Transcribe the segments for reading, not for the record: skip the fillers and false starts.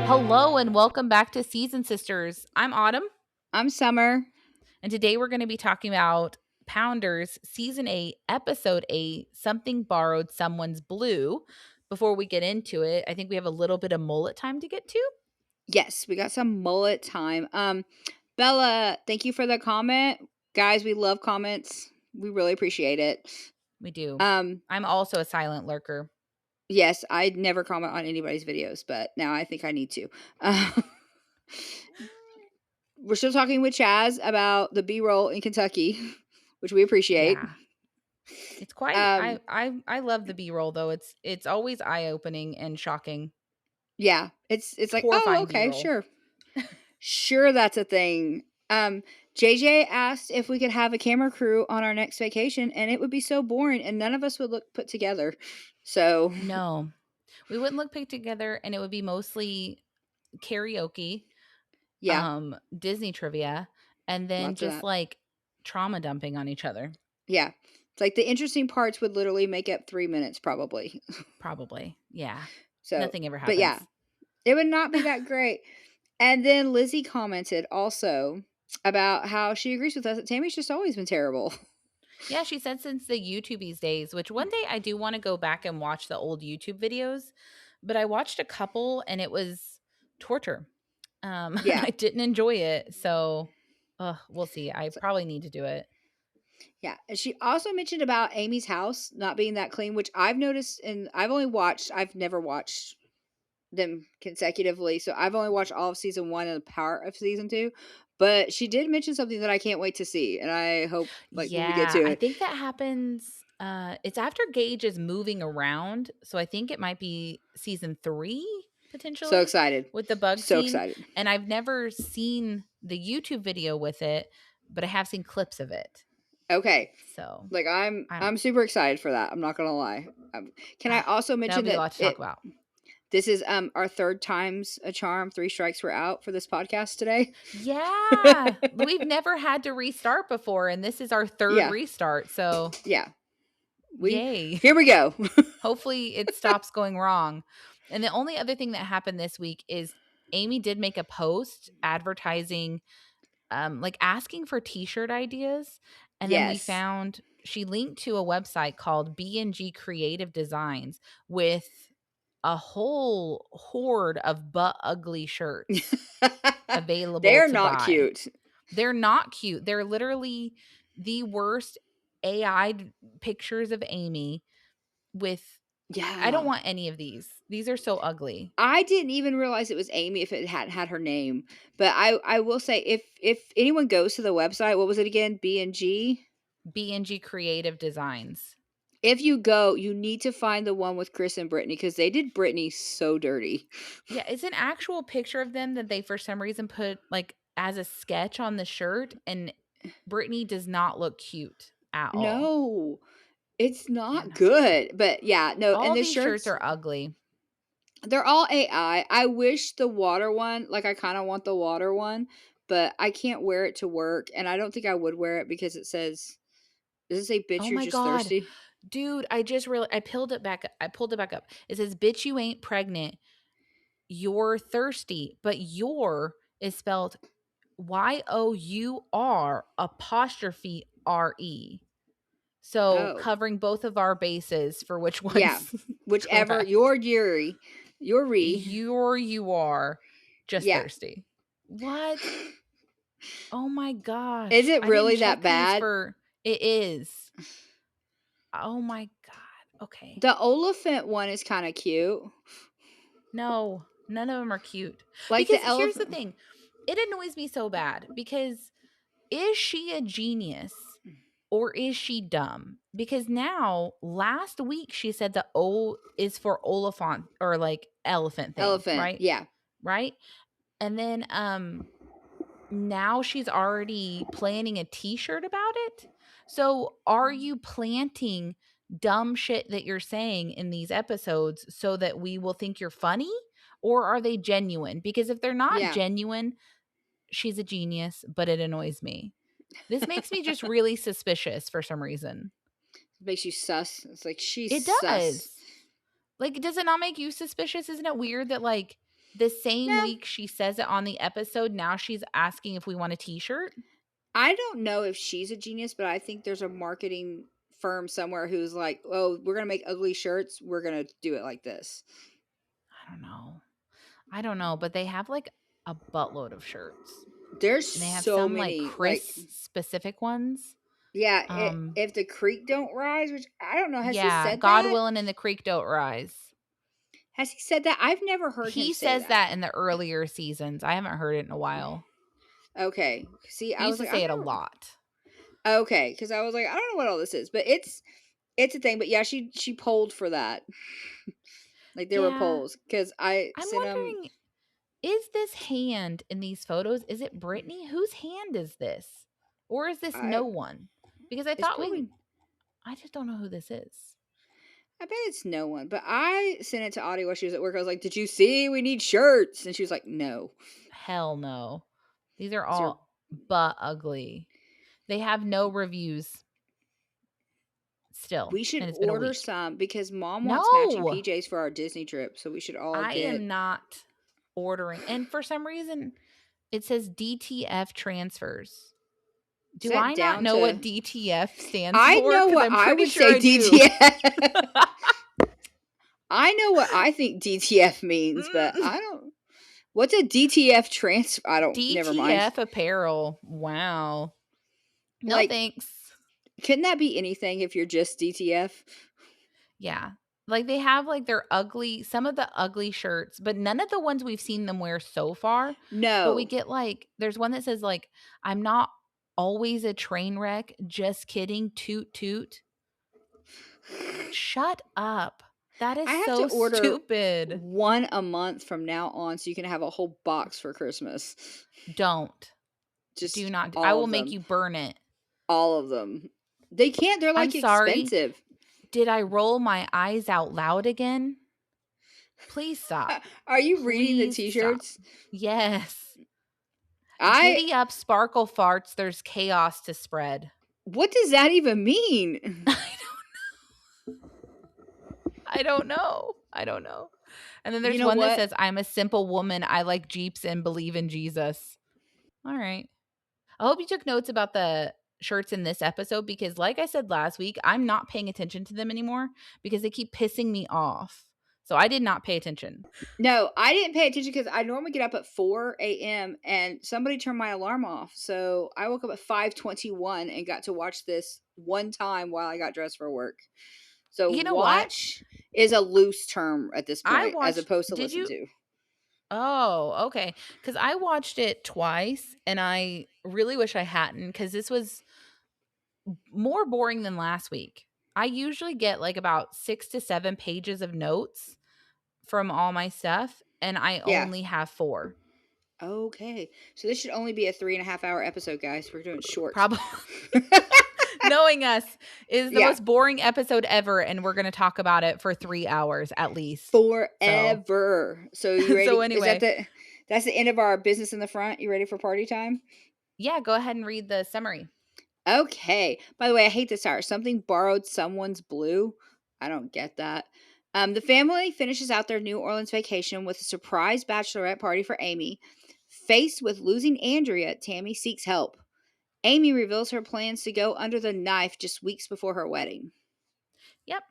Hello and welcome back to Season Sisters. I'm Autumn, I'm Summer. and today we're going to be talking about Pounders Season 8, Episode 8, Something Borrowed Someone's Blue. Before we get into it, I think we have a little bit of mullet time to get to. Yes, we got some mullet time. Bella, thank you for the comment. Guys, we love comments. We really appreciate it. We do. Um, I'm also a silent lurker. yes, I never comment on anybody's videos, but now I think I need to. We're still talking with Chaz about the B-roll in Kentucky, which we appreciate. Yeah. It's quite I love the B-roll though. It's always eye-opening and shocking. Yeah, it's like, oh, Horrifying okay, B-roll. sure. Sure, that's a thing. JJ asked if we could have a camera crew on our next vacation, and it would be so boring, and none of us would look put together. So No. We wouldn't look put together, and it would be mostly karaoke, yeah, Disney trivia, and then lots of just that. like trauma dumping on each other. Yeah, it's like the interesting parts would literally make up 3 minutes probably. Probably. Yeah. So, Nothing ever but yeah, happens. it would not be that great. And then Lizzie commented also about how she agrees with us that Tammy's just always been terrible. Yeah, she said since the YouTubies days, which one day I do want to go back and watch the old YouTube videos, but I watched a couple and it was torture. Yeah. I didn't enjoy it. So we'll see. I probably need to do it. Yeah, and she also mentioned about Amy's house not being that clean, which I've noticed, and I've never watched them consecutively, so I've only watched all of season 1 and part of season 2, but she did mention something that I can't wait to see, and I hope, like, when we get Yeah, to I it. think that happens. It's after Gage is moving around, so I think it might be season 3 So potentially excited. with the bug So scene. excited. And I've never seen the YouTube video with it, but I have seen clips of it. Okay. So Like, I'm I don't I'm super excited for that, I'm not gonna lie. Can I also That'll mention be a that lot to talk about. this is, our 3rd time's a charm, 3 strikes we're out for this podcast today? Yeah, we've never had to restart before, and this is our 3rd Yeah, restart. So yeah. yay. Here we go. Hopefully it stops going wrong. And the only other thing that happened this week is Amy did make a post advertising, like asking for t-shirt ideas. And then we Yes. found she linked to a website called B&G Creative Designs with a whole horde of butt ugly shirts available They're to not buy. cute. They're not cute. They're literally the worst AI pictures of Amy with I don't Yeah. want any of these. These are so ugly. I didn't even realize it was Amy if it hadn't had her name. But I will say if anyone goes to the website, what was it again? B&G? B&G Creative Designs. If you go, you need to find the one with Chris and Brittany because they did Brittany so dirty. Yeah, it's an actual picture of them that they for some reason put like as a sketch on the shirt, and Brittany does not look cute at all. No, it's Yeah, not no. good. But yeah, no, and All the these shirts shirts, are ugly. they're all AI. I wish the water one, like I kind of want the water one, but I can't wear it to work. And I don't think I would wear it because it says, does it say, bitch, Oh you're my just god. thirsty? Dude, I just really I pulled it back up. It says bitch you ain't pregnant. You're thirsty, but your is spelled YOUR apostrophe RE. So Oh. covering both of our bases for which Yeah, one's whichever, correct. your Yuri, your You are just yeah. thirsty. What? Oh my Is gosh. it I didn't really that check these bad? for it is. Oh my god. Okay. The Oliphant one is kind of cute. No, none of them are cute. Like Because the here's the elephant. thing. It annoys me so bad because is she a genius or is she dumb? Because now, last week, she said the O is for Oliphant or like elephant thing, Elephant, right? yeah. Right. And then now she's already planning a t-shirt about it. So are you planting dumb shit that you're saying in these episodes so that we will think you're funny? Or are they genuine? Because if they're not Yeah. genuine, she's a genius, but it annoys me. This makes me just really suspicious for some reason. It makes you sus. It's like she's It sus. does. Like, does it not make you suspicious? Isn't it weird that, like, The same No, week she says it on the episode, now she's asking if we want a t-shirt? I don't know if she's a genius, but I think there's a marketing firm somewhere who's like, "Oh, we're gonna make ugly shirts. We're gonna do it like this." I don't know. I don't know, but they have, like, a buttload of shirts, There's and they have so some, like, many, like, Chris specific ones. yeah. Um, If the creek don't rise, which I don't know, has he yeah, said God that? willing and the creek don't rise. Has he said that? I've never heard him He say says that. that in the earlier seasons. I haven't heard it in a while. Okay. See, He I used was to like, say I've it a never. lot. Okay, because I was like, I don't know what all this is, but it's a thing. But yeah, she polled for that. Like there were Yeah. polls because I I'm sent him. wondering, is this hand in these photos, is it Brittany? Whose hand is this? Or is this I no one? Because I it's thought probably. I just don't know who this is. I bet it's no one, but I sent it to Audie while she was at work. I was like, "Did you see? We need shirts," and she was like, "No." Hell no. These are So all butt ugly. They have no reviews still, we should and it's been a order week. some because Mom wants matching No, PJs for our Disney trip. So we should all I get. am not ordering. And for some reason, it says DTF transfers. Is Do that I not down know to? what DTF stands I for? know Because what I'm I pretty would sure say I do. DTF. I know what I think DTF means, but Mm. I don't. What's a DTF transfer? I don't. Never mind. DTF apparel. Wow. No Like, thanks. couldn't that be anything if you're just DTF? Yeah. Like they have like their ugly, some of the ugly shirts, but none of the ones we've seen them wear so far. But we No. get like, there's one that says like, I'm not always a train wreck. Just kidding. Toot toot. Shut up. That is I have to so order stupid. one a month from now on so you can have a whole box for Christmas. Don't. Do Just not. I all will of make them. you burn it. All of them. They can't. They're I'm like sorry. expensive. Did I roll my eyes out loud again? Please stop. Are you reading the Please stop. t-shirts? Yes. I Giddy up, sparkle farts. There's chaos to spread. What does that even mean? I don't know. I don't know. And then You there's know one that what? says, I'm a simple woman. I like Jeeps and believe in Jesus. All right. I hope you took notes about the shirts in this episode because, like I said last week, I'm not paying attention to them anymore because they keep pissing me off. So I did not pay attention. No, I didn't pay attention because I normally get up at 4 a.m. and somebody turned my alarm off. So I woke up at 5:21 and got to watch this one time while I got dressed for work. So You know what? watch is a loose term at this I point as watched, opposed to did listen you? to. Oh, okay. Because I watched it twice and I really wish I hadn't because this was more boring than last week. I usually get like about 6 to 7 pages of notes from all my stuff, and I Yeah. only have 4. Okay. So this should only be a 3.5 hour episode, guys. We're doing short. Probably. Knowing us is the Yeah. most boring episode ever, and we're going to talk about it for 3 hours at least. Forever. So you ready? So Is that anyway, that's the end of our business in the front? You ready for party time? yeah, go ahead and read the summary. Okay. By the way, I hate this art. Something borrowed someone's blue. I don't get that. The family finishes out their New Orleans vacation with a surprise bachelorette party for Amy. Faced with losing Andrea, Tammy seeks help. Amy reveals her plans to go under the knife just weeks before her wedding. Yep.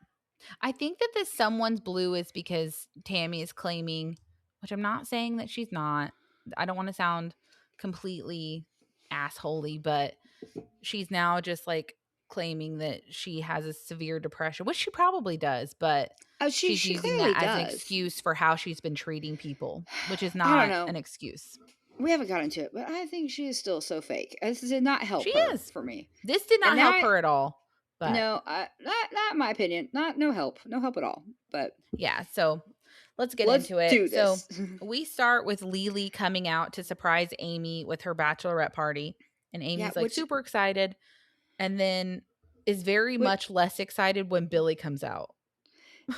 I think that this someone's blue is because Tammy is claiming, which I'm not saying that she's not. I don't want to sound completely assholey, but she's now just like claiming that she has a severe depression, which she probably does, but Oh, she's she using that clearly as an does. excuse for how she's been treating people, which is I don't not know. an excuse. We haven't got into it, but I think she is still so fake. This did not help She her is. for me. This did not And now help her at all. But no, not in my opinion. No help at all. But yeah, so let's get let's into it. do So this. we start with Lily coming out to surprise Amy with her bachelorette party. And Yeah, Amy's like super excited and then is very which much less excited when Billy comes out.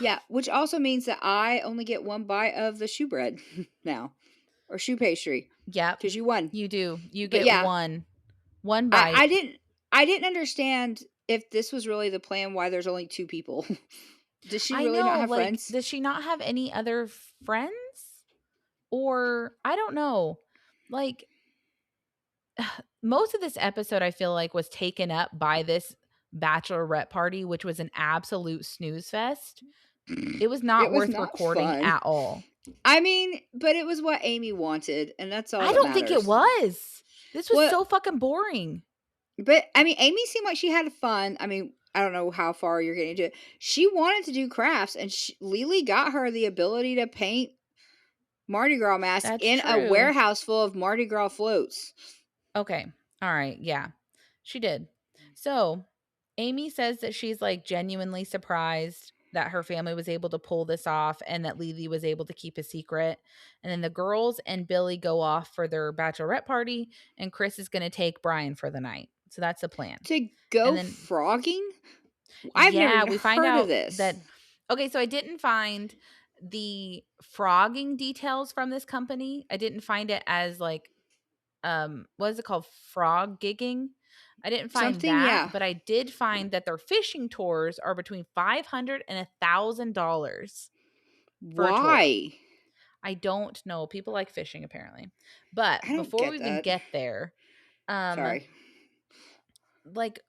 yeah, which also means that I only get one bite of the shoe bread now, or shoe pastry, Yep, because you won. you do. You But get yeah, one I, bite. I didn't I didn't understand if this was really the plan. Why there's only 2 people? Does she I really not know, have like, friends? does she not have any other friends? or I don't know. Like most of this episode I feel like was taken up by this bachelorette party, which was an absolute snooze fest. It was It not was worth not recording fun. at all. I mean, but it was what Amy wanted, and that's all I that don't think it matters. was. This was Well, so fucking boring. but I mean, Amy seemed like she had fun. I mean, I don't know how far you're getting into it. She wanted to do crafts, and Lily got her the ability to paint Mardi Gras masks That's in a true. warehouse full of Mardi Gras floats. Okay. All right. Yeah. She did. So, Amy says that she's like genuinely surprised that her family was able to pull this off and that Lily was able to keep a secret. And then the girls and Billy go off for their bachelorette party, and Chris is going to take Brian for the night. So that's the plan. To And go then, frogging? I've never yeah, even we find heard of out this. that, okay, so I didn't find the frogging details from this company. I didn't find it as like what is it called, frog gigging. I didn't find Something, that, yeah. but I did find that their fishing tours are between $500 and $1,000 for a tour. Why? I don't know, people like fishing apparently. But I don't before we get even that. get there, um Sorry. like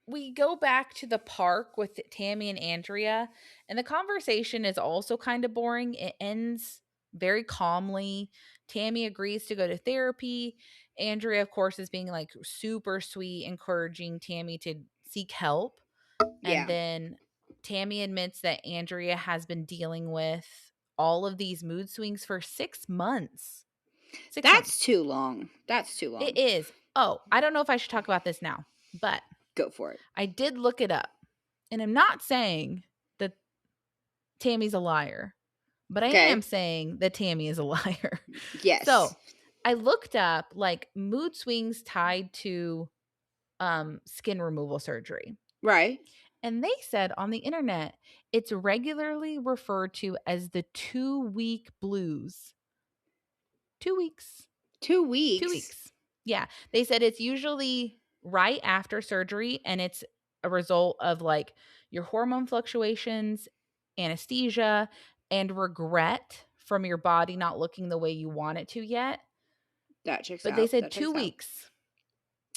we go back to the park with Tammy and Andrea, and the conversation is also kind of boring. It ends very calmly. Tammy agrees to go to therapy. Andrea, of course, is being like super sweet, encouraging Tammy to seek help. And Yeah. then Tammy admits that Andrea has been dealing with all of these mood swings for 6 months. 6 months. That's too long. That's too It long. is. Oh, I don't know if I should talk about this now, but Go for it. I did look it up, and I'm not saying that Tammy's a liar, but I am Okay. saying that Tammy is a liar. Yes. So I looked up like mood swings tied to skin removal surgery. Right. And they said on the internet, it's regularly referred to as the 2 week blues. 2 weeks. 2 2 weeks. weeks. Yeah. They said it's usually right after surgery, and it's a result of like your hormone fluctuations, anesthesia, and regret from your body not looking the way you want it to yet. That checks But they out. said That 2 checks out. weeks.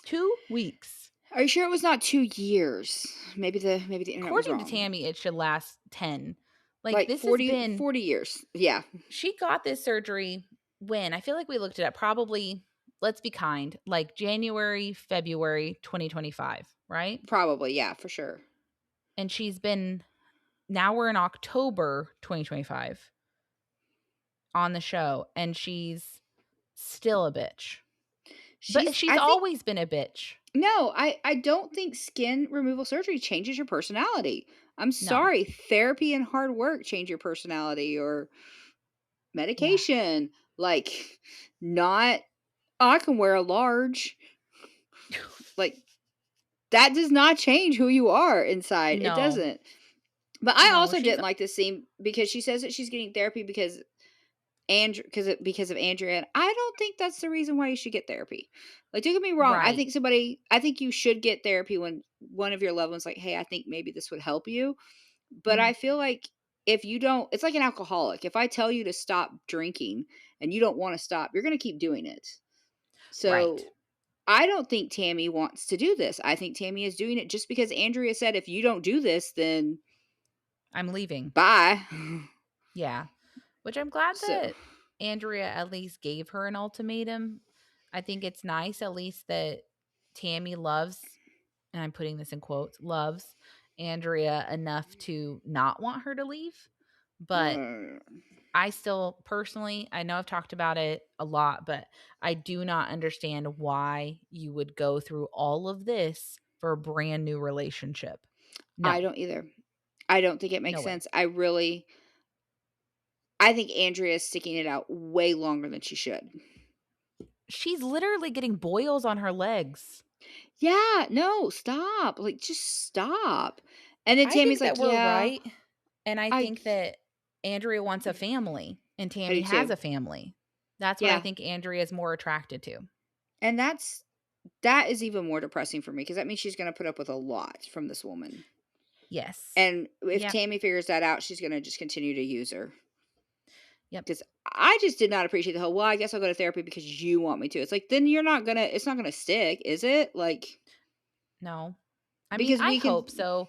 2 weeks. Are you sure it was not 2 years? Maybe the internet was According to wrong. Tammy, it should last 10. Like Like this has 40 been, 40 years. Yeah. she got this surgery when? I feel like we looked it up, probably, let's be kind, like January, February 2025, right? Probably, yeah, for sure. And she's been, now we're in October 2025 on the show, and she's still a bitch. But she's I think always been a bitch. no, I don't think skin removal surgery changes your personality. I'm No. sorry, therapy and hard work change your personality, or Yeah. medication. Like, not, "Oh, I can wear a large." Like, that does not change who you are inside. It No. doesn't. But I No, also she's didn't like this scene because she says that she's getting therapy because because of Andrea, and I don't think that's the reason why you should get therapy. Like, don't get me wrong, right. I think you should get therapy when one of your loved ones like, "Hey, I think maybe this would help you." But Mhm. I feel like if you don't, it's like an alcoholic. If I tell you to stop drinking and you don't wanna stop, you're gonna keep doing it. Right. So, I don't think Tammy wants to do this. I think Tammy is doing it just because Andrea said, "If you don't do this, then I'm leaving. bye." Yeah. Which I'm glad So, that Andrea at least gave her an ultimatum. I think it's nice at least that Tammy loves, and I'm putting this in quotes, loves Andrea enough to not want her to leave. But uh, I still personally, I know I've talked about it a lot, but I do not understand why you would go through all of this for a brand new relationship. I No, don't either. I don't think it makes no way. sense. I think Andrea is sticking it out way longer than she should. She's literally getting boils on her legs. Yeah, no, stop. Like, just stop. And then I Tammy's think like, that we're "Yeah, right. And I I think that Andrea wants a family and I Tammy do has too." a family. That's what I Yeah. think Andrea is more attracted to. And that is even more depressing for me because that means she's gonna put up with a lot from this woman. Yes. And if Yep. Tammy figures that out, she's gonna just continue to use her. Yep. 'Cause I just did not appreciate the whole, "Well, I guess I'll go to therapy because you want me to." It's like, then it's not gonna stick, is it? Like, No. I mean, because I we can hope so.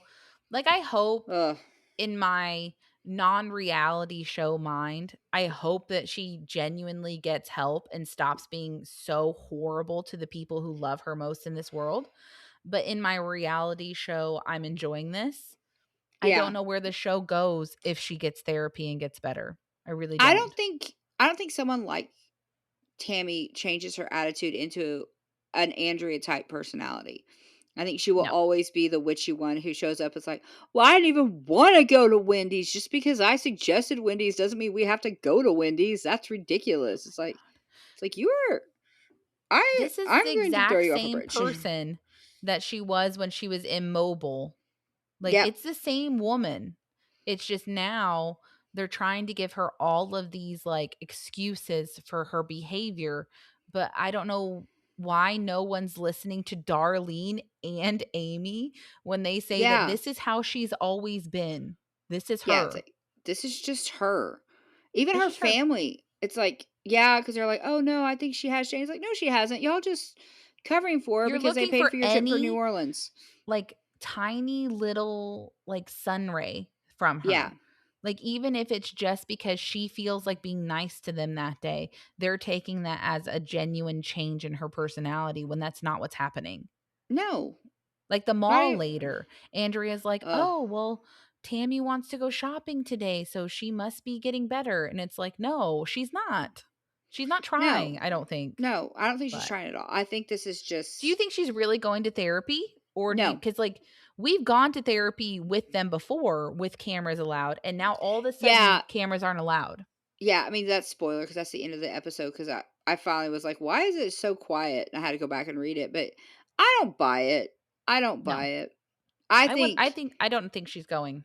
Like, I hope ugh, in my non-reality show mind, I hope that she genuinely gets help and stops being so horrible to the people who love her most in this world. But in my reality show, I'm enjoying this. I don't yeah. know where the show goes if she gets therapy and gets better. I really I don't. don't think I don't think someone like Tammy changes her attitude into an Andrea type personality. I think she will No. always be the witchy one who shows up as like, "Well, I didn't even wanna go to Wendy's. Just because I suggested Wendy's doesn't mean we have to go to Wendy's. That's ridiculous." It's like, "You are This is I'm the going to throw exact you off a same bridge." person that she was when she was immobile. Like, Yep. it's the same woman. It's just now they're trying to give her all of these, like, excuses for her behavior, but I don't know why no one's listening to Darlene and Amy when they say that Yeah. this is how she's always been. This is Yeah, it's her. like, this is just her. Even It's her just her. family, it's like, yeah, because 'cause they're like, "Oh, no, I think she has changed." Like, "No, she hasn't. Y'all just covering for her You're because they looking paid for for your trip for New any, Orleans." like, tiny little, like, sun ray from Yeah. her. Like, even if it's just because she feels like being nice to them that day, they're taking that as a genuine change in her personality when that's not what's happening. No. Like, the mall Right? later, Andrea's like, Ugh. "Oh, well, Tammy wants to go shopping today, so she must be getting better." And it's like, "No, she's not. She's not No. trying, I don't think." No, I don't think she's But trying at all. I think this is do you just think she's really going to therapy? Or do you, no. because, like, we've gone to therapy with them before with cameras allowed, and now all of a sudden Yeah. cameras aren't allowed. Yeah, I mean, that's spoiler because that's the end of the episode. Because I finally was like, "Why is it so quiet?" And I had to go back and read it, but I don't buy it. I don't buy No. it. I I think think I don't think she's going.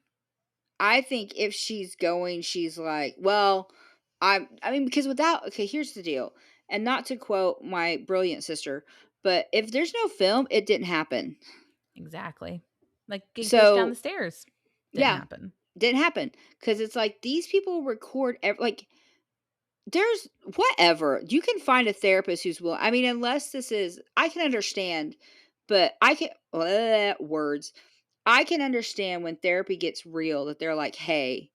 I think if she's going, she's like, "Well, I mean, because without okay, here's the deal, and not to quote my brilliant sister, but if there's no film, it didn't happen. Exactly. Like getting pushed down the So, stairs. Didn't yeah, happen. didn't happen because it's like these people record like, there's whatever. You can find a therapist who's willing I mean, unless this is I can understand, but I can words. I can understand when therapy gets real that they're like, "Hey,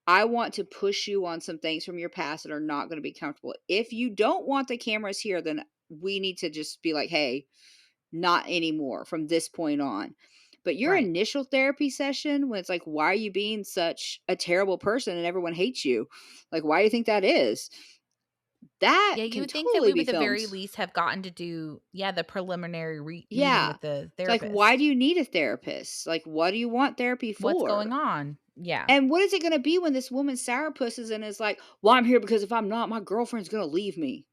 I want to push you on some things from your past that are not gonna be comfortable. If you don't want the cameras here, then we need to just be like, 'Hey, not anymore from this point on.'" But your Right. initial therapy session when it's like, "Why are you being such a terrible person and everyone hates you? Like, why do you think that is?" That Yeah, you can would think that totally we be would the filmed. very least have gotten to do, yeah, the preliminary meeting Yeah. with the It's like, why do therapist. you need a therapist? Like, what do you want therapy What's going for? on? Yeah. And what is it gonna be when this woman sourpusses and is like, "Well, I'm here because if I'm not, my girlfriend's gonna leave me."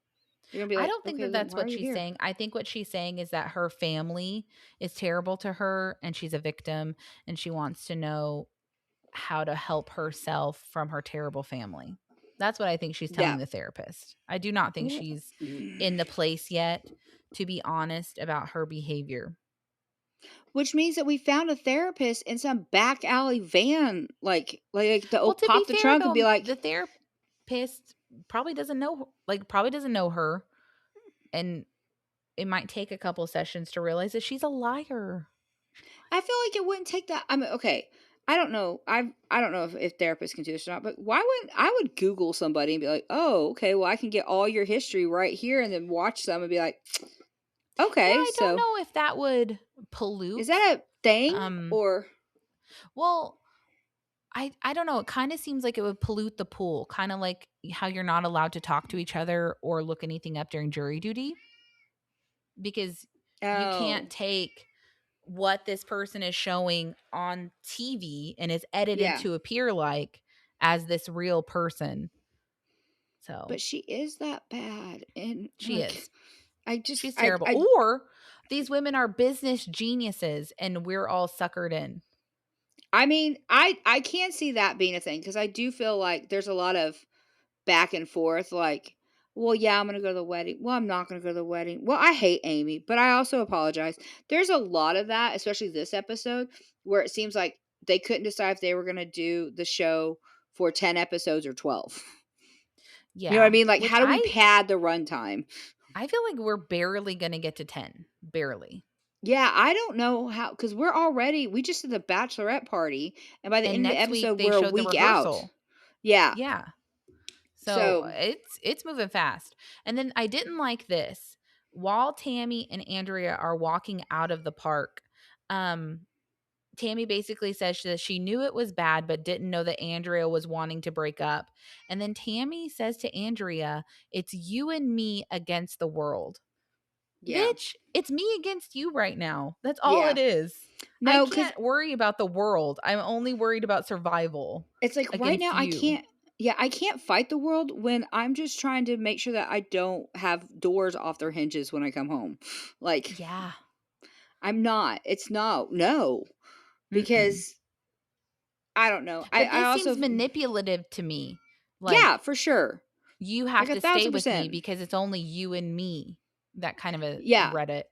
You're gonna be I like, don't think "Okay, that then that's why are what you she's here?" saying. I think what she's saying is that her family is terrible to her and she's a victim and she wants to know how to help herself from her terrible family. That's what I think she's telling Yeah. the therapist. I do not think Well, she's in the place yet to be honest about her behavior. which means that we found a therapist in some back alley van, like the Well, old to be pop the fair trunk and be though, like, the therapist probably doesn't know her, and it might take a couple sessions to realize that she's a liar. I feel like it wouldn't take that I mean, okay, I don't know. I don't know if therapists can do this or not, but why wouldn't I would Google somebody and be like, "Oh, okay, well, I can get all your history right here," and then watch some and be like, Yeah, "Okay, I don't so know if that would is pollute. that a thing Um, or" well, I don't know. It kind of seems like it would pollute the pool, kind of like how you're not allowed to talk to each other or look anything up during jury duty because you can't Oh, take what this person is showing on TV and is edited yeah. to appear like as this real person. But So she is that bad, and, she like, is. She's terrible. I Or these women are business geniuses and we're all suckered in. I mean, I can see that being a thing because I do feel like there's a lot of back and forth, like, "Well, yeah, I'm gonna go to the wedding. Well, I'm not gonna go to the wedding. Well, I hate Amy, but I also apologize." There's a lot of that, especially this episode, where it seems like they couldn't decide if they were gonna do the show for 10 episodes or 12. You know what I Yeah, mean? Like, which how do we I pad the runtime? I feel like we're barely gonna get to 10, barely. Yeah, I don't know how because we just did the bachelorette party, and by the And end of the next week episode, they we're a showed the week out. rehearsal. Yeah. Yeah. So So it's moving fast. And then I didn't like this. While Tammy and Andrea are walking out of the park, um, Tammy basically says that she knew it was bad, but didn't know that Andrea was wanting to break up. And then Tammy says to Andrea, "It's you and me against the world." yeah. Bitch, it's me against you right now. That's all Yeah. it is. I No, because can't worry about the world. I'm only worried about survival it's like right now against you. I can't fight the world when I'm just trying to make sure that I don't have doors off their hinges when I come home. Like, Yeah. I'm not. It's no. Mm-mm. Because I don't know. But I this also seems manipulative to me. yeah, Like, for sure. you Like have a to stay thousand with me percent. because it's only you and me. That kind of a Yeah. rhetoric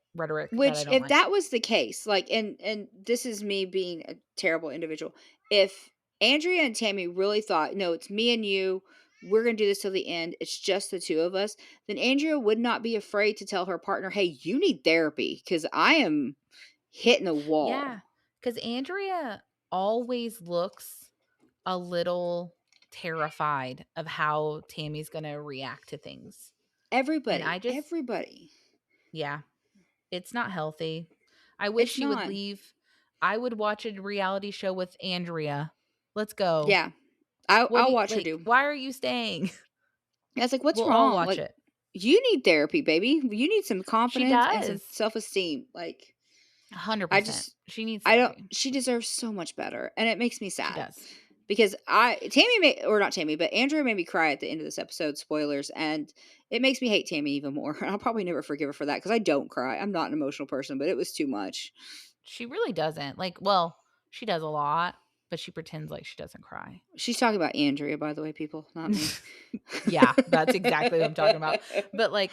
that I Which don't if like. that was the case, like and this is me being a terrible individual. If Andrea and Tammy really thought, "No, it's me and you. We're going to do this till the end. It's just the two of us." Then Andrea would not be afraid to tell her partner, "Hey, you need therapy cuz I am hitting a Yeah. wall." Because Andrea always looks a little terrified of how Tammy's going to react to things. And I just, Everybody. yeah, it's not healthy. I wish It's she would not. leave. I would watch a reality show with Andrea. Let's go. Yeah. I'll watch her Like, do. why are you staying? I was like, "What's We'll all wrong?" watch Like, it. "You need therapy, baby. You need some She confidence and some does. self-esteem." Like, I 100%. just She needs I don't therapy. she deserves so much better, and it makes me She sad does. because I Tammy made or not Tammy, but Andrea made me cry at the end of this episode, spoilers, and it makes me hate Tammy even more, and I'll probably never forgive her for that because I don't cry. I'm not an emotional person, but it was too much. She really doesn't. Like, well, she does a lot, but she pretends like she doesn't cry. She's talking about Andrea, by the way, people, not me. Yeah, that's exactly what I'm talking about. But like,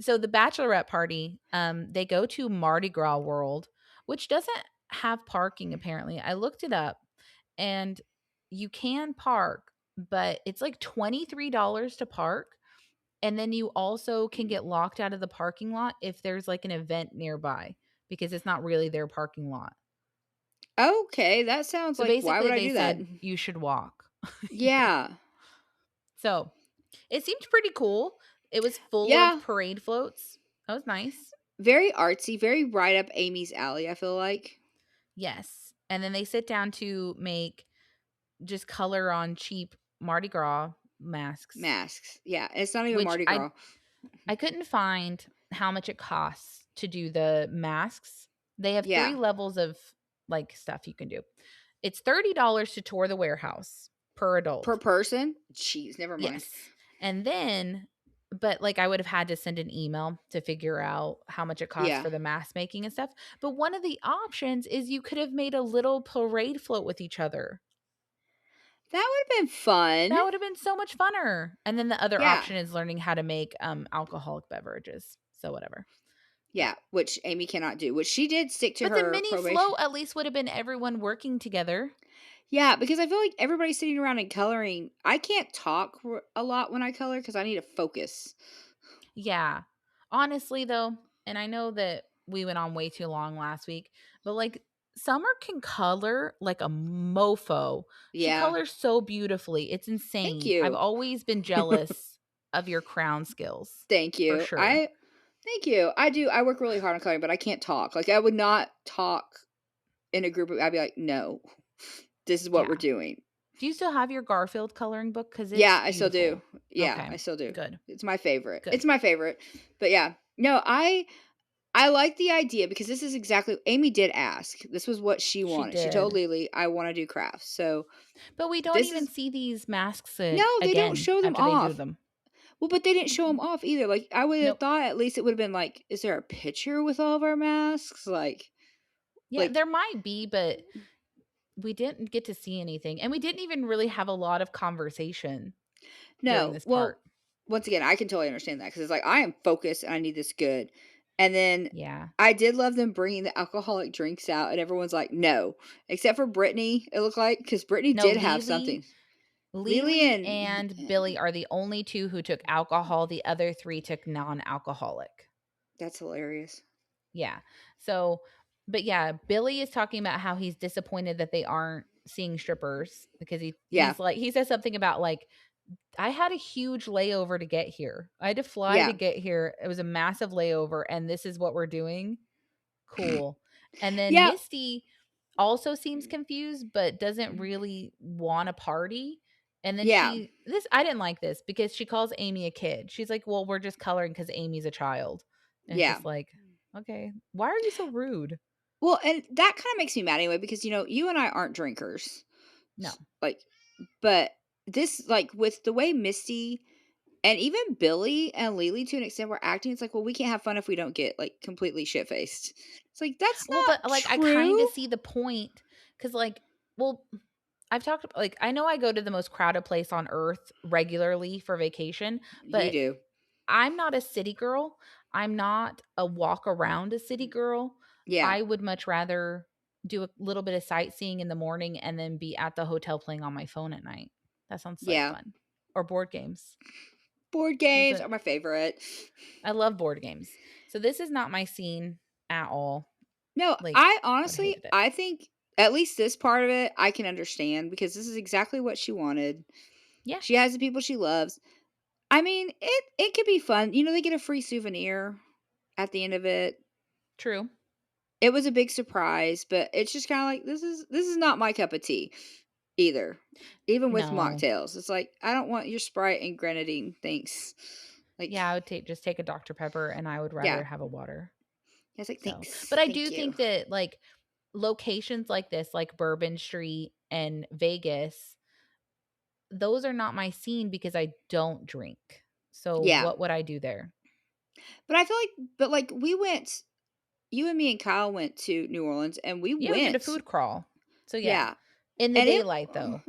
so the bachelorette party, they go to Mardi Gras World, which doesn't have parking apparently. I looked it up and you can park, but it's like $23 to park. And then you also can get locked out of the parking lot if there's like an event nearby because it's not really their parking lot. Okay, that sounds So like why basically would I they do that? said you should walk. Yeah. Yeah. So it seemed pretty cool. It was full of Yeah. parade floats. That was nice. Very artsy, very right up Amy's alley, I feel like. Yes. And then they sit down to make just color on cheap Mardi Gras masks, Masks. Yeah, it's not even which Mardi I Gras. I couldn't find how much it costs to do the masks. They have 3 Yeah. levels of like stuff you can do. It's $30 to tour the warehouse per Per adult. person? Jeez, never mind. Yes. And then but like I would have had to send an email to figure out how much it costs Yeah. for the mask making and stuff. But one of the options is you could have made a little parade float with each other. That would have been fun. That would have been so much funner. And then the other Yeah. option is learning how to make alcoholic beverages. So whatever. Yeah. Yeah, which Amy cannot do, which she did stick to But the her mini probation. float at least would have been everyone working together. Yeah, because I feel like everybody's sitting around and coloring. I can't talk a lot when I color because I need to focus. Yeah. Honestly, though, and I know that we went on way too long last week, but like Summer can color like a mofo. She Yeah. colors so beautifully. It's Thank insane. I've you. always been jealous of your crown skills Thank for you. sure. Thank you. I do. I work really hard on coloring, but I can't talk. Like I would not talk in a group. I'd be like, no, this is what we're Yeah. doing. Do you still have your Garfield coloring book? Because Yeah, it's I still do. beautiful. Yeah, Okay. I still do. Good. It's my favorite. Good. It's my favorite. But yeah. No, I like the idea because this is exactly Amy did ask. This was what she She wanted. She told did. Lily, "I want to do crafts." So, But we don't this even is see these masks no, they don't again show them after they do off. them. Well, but they didn't show them off either. Like I would have Nope. thought at least it would have been like, is there a picture with all of our masks? Yeah, Like there might be, but we didn't get to see anything, and we didn't even really have a lot of conversation during no. this part. Well, once again, I can totally understand that because it's like I am focused and I need this good. And then Yeah. I did love them bringing the alcoholic drinks out, and everyone's like, no, except for Brittany. It looked like because Brittany No, did have something. Lily Lily and and Billy are the only 2 who took alcohol, the other 3 took non-alcoholic. that's hilarious. Yeah. So, but yeah, Billy is talking about how he's disappointed that they aren't seeing strippers because Yeah. he's like he says something about like, "I had a huge layover to get here. I had to fly to Yeah. get here. It was a massive layover, and this is what we're doing? Cool." And then Yeah. Misty also seems confused, but doesn't really wanna party. And then Yeah. I didn't like this because she calls Amy a kid. She's like, "Well, we're just coloring because Amy's a child." And it's Yeah. just like, "Okay, why are you so rude?" Well, and that kinda makes me mad anyway because, you and I aren't drinkers. No. Like, but this, like, with the way Misty and even Billy and Lily to an extent were acting, it's like, well, we can't have fun if we don't get, like, completely shit faced. It's like, that's Well, not but, like, I true. kinda see the point because, like, well, I've talked like, I know I go to the most crowded place on earth regularly for vacation, You but do. I'm not a city girl. I'm not a walk around a city girl. Yeah. I would much rather do a little bit of sightseeing in the morning and then be at the hotel playing on my phone at night. That sounds like Yeah. fun. Or board games. Board That's games it. are my favorite. I love board games. So this is not my scene at all. No, Like, I would have honestly, hated it. I think at least this part of it I can understand because this is exactly what she wanted. Yeah, She has the people she loves. I mean, it could be fun. They get a free souvenir at the end of it. true. It was a big surprise, but it's just kinda like, this is not my cup of tea either. Even with No. mocktails. It's like, I don't want your Sprite and grenadine, thanks. Like, Yeah, I would take a Dr. Pepper and I would rather yeah. have a water. It's like, So, but "Thanks. I Thank do you." think that like locations like this, like Bourbon Street and Vegas, those are not my scene because I don't drink. So Yeah. what would I do there? But I feel like, we went you and me and Kyle went to New Orleans, and we Yeah, we did a went. food crawl. So yeah. Yeah. In the And it daylight though.